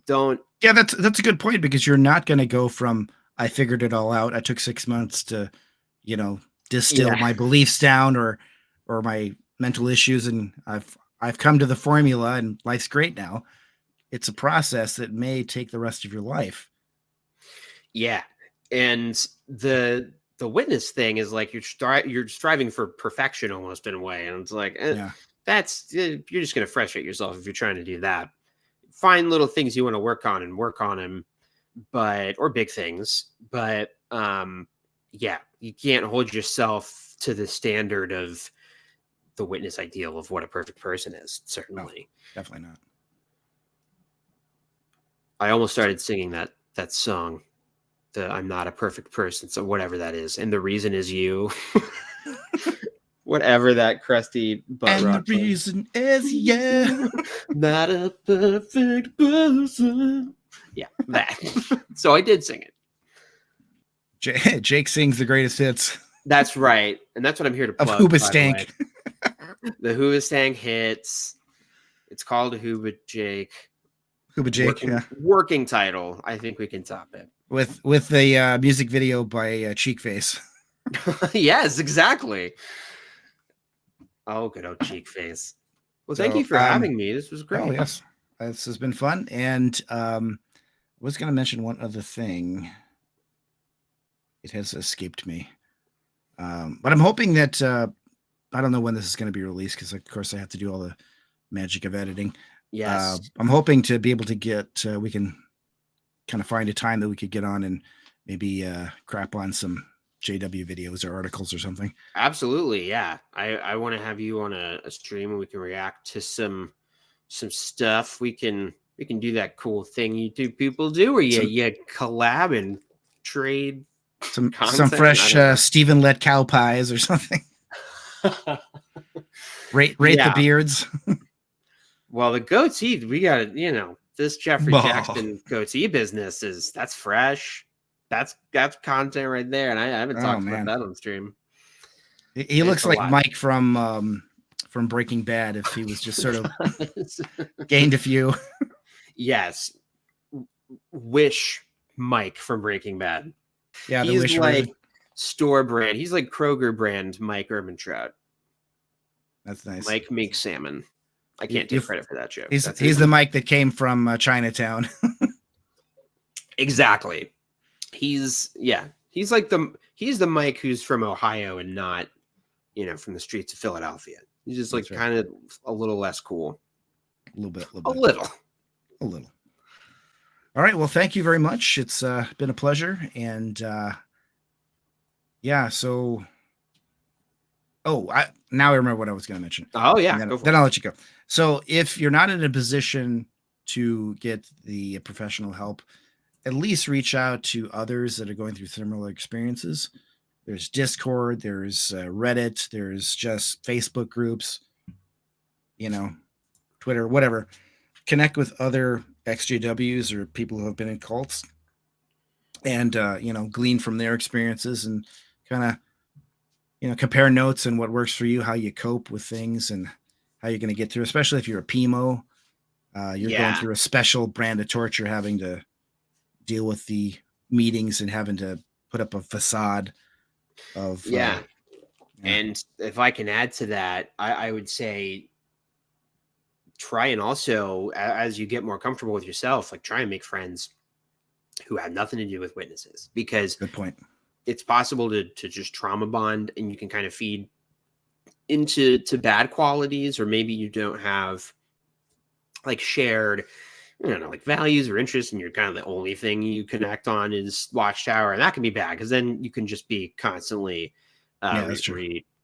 don't. Yeah, that's a good point, because you're not going to go from, I figured it all out, I took 6 months to, distill my beliefs down or my mental issues, and I've come to the formula and life's great now. It's a process that may take the rest of your life. Yeah. And the witness thing is like you're striving for perfection almost, in a way. And it's like, you're just going to frustrate yourself if you're trying to do that. Find little things you want to work on them, or big things. But you can't hold yourself to the standard of the witness ideal of what a perfect person is. Certainly. No, definitely not. I almost started singing that song, the I'm not a perfect person, so whatever that is, and the reason is you. Whatever that crusty butt and rock the reason is not a perfect person. Yeah, that. So I did sing it. Jake sings the greatest hits. That's right, and that's what I'm here to plug. Of Hoobastank. The Hoobastank hits. It's called Hooba Jake. Hooba Jake, working title. I think we can top it with the music video by Cheekface. Yes, exactly. Oh, good old Cheekface. Well, thank you for having me. This was great. Oh, yes, this has been fun. And I was going to mention one other thing. It has escaped me, but I'm hoping that I don't know when this is going to be released, because of course I have to do all the magic of editing. Yes. I'm hoping to be able to get, we can kind of find a time that we could get on and maybe crap on some JW videos or articles or something. Absolutely. Yeah. I want to have you on a stream and we can react to some stuff. We can do that cool thing YouTube people do where you collab and trade some fresh Stephen Let cow pies or something. rate the beards. Well, the goatee, we got this Jeffrey Jackson goatee business that's fresh. That's content right there, and I haven't talked about that on stream. He looks like Mike from Breaking Bad if he was just sort of gained a few. Yes, wish Mike from Breaking Bad. Yeah, he's like store brand. He's like Kroger brand Mike Ehrmantraut. That's nice. Mike makes salmon. I can't take credit for that joke. He's the Mike that came from Chinatown. Exactly. He's the Mike who's from Ohio and not, from the streets of Philadelphia. He's just like kind of a little less cool. A little. All right. Well, thank you very much. It's been a pleasure. And so. Oh, now I remember what I was going to mention. Oh, yeah. Then I'll let you go. So if you're not in a position to get the professional help, at least reach out to others that are going through similar experiences. There's Discord, there's Reddit, there's just Facebook groups, Twitter, whatever. Connect with other XJWs or people who have been in cults and, glean from their experiences and kind of, compare notes and what works for you, how you cope with things and how you're going to get through, especially if you're a PMO, you're going through a special brand of torture, having to deal with the meetings and having to put up a facade of, And if I can add to that, I would say try and also, as you get more comfortable with yourself, like try and make friends who have nothing to do with witnesses, because good point. It's possible to just trauma bond and you can kind of feed into bad qualities, or maybe you don't have like shared, like values or interests, and you're kind of the only thing you connect on is Watchtower, and that can be bad because then you can just be constantly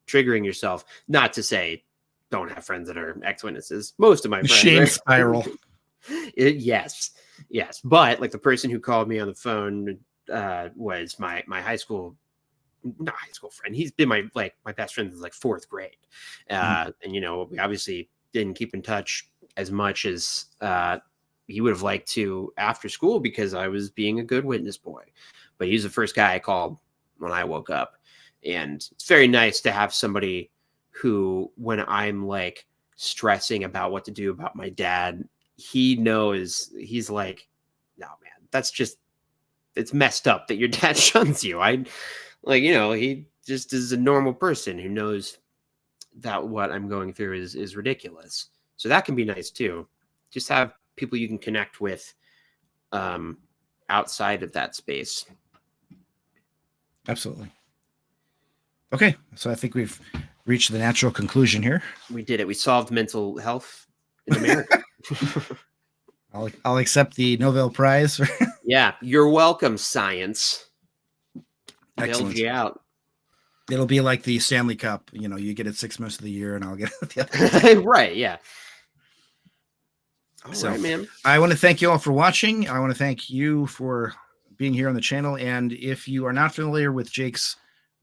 triggering yourself. Not to say don't have friends that are ex-witnesses. Most of my friends, Shame right? spiral. Yes. But like the person who called me on the phone was my high school, not high school friend. He's been my best friend since like 4th grade. And you know, we obviously didn't keep in touch as much as he would have liked to after school because I was being a good witness boy. But he's the first guy I called when I woke up. And it's very nice to have somebody who, when I'm like stressing about what to do about my dad, he knows, he's like, no, man, that's just, it's messed up that your dad shuns you. He just is a normal person who knows that what I'm going through is ridiculous. So that can be nice too. Just have people you can connect with outside of that space. Absolutely. Okay, so I think we've reached the natural conclusion here. We did it. We solved mental health in America. I'll accept the Nobel Prize. Yeah, you're welcome, science. Excellent. Bailed you out. It'll be like the Stanley Cup. You know, you get it 6 months of the year, and I'll get it the other. Right, yeah. All right, man. I want to thank you all for watching. I want to thank you for being here on the channel. And if you are not familiar with Jake's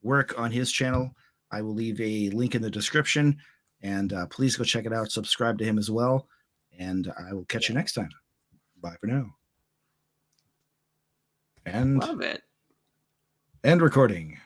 work on his channel, I will leave a link in the description. And please go check it out. Subscribe to him as well. And I will catch you next time. Bye for now. And love it. End recording.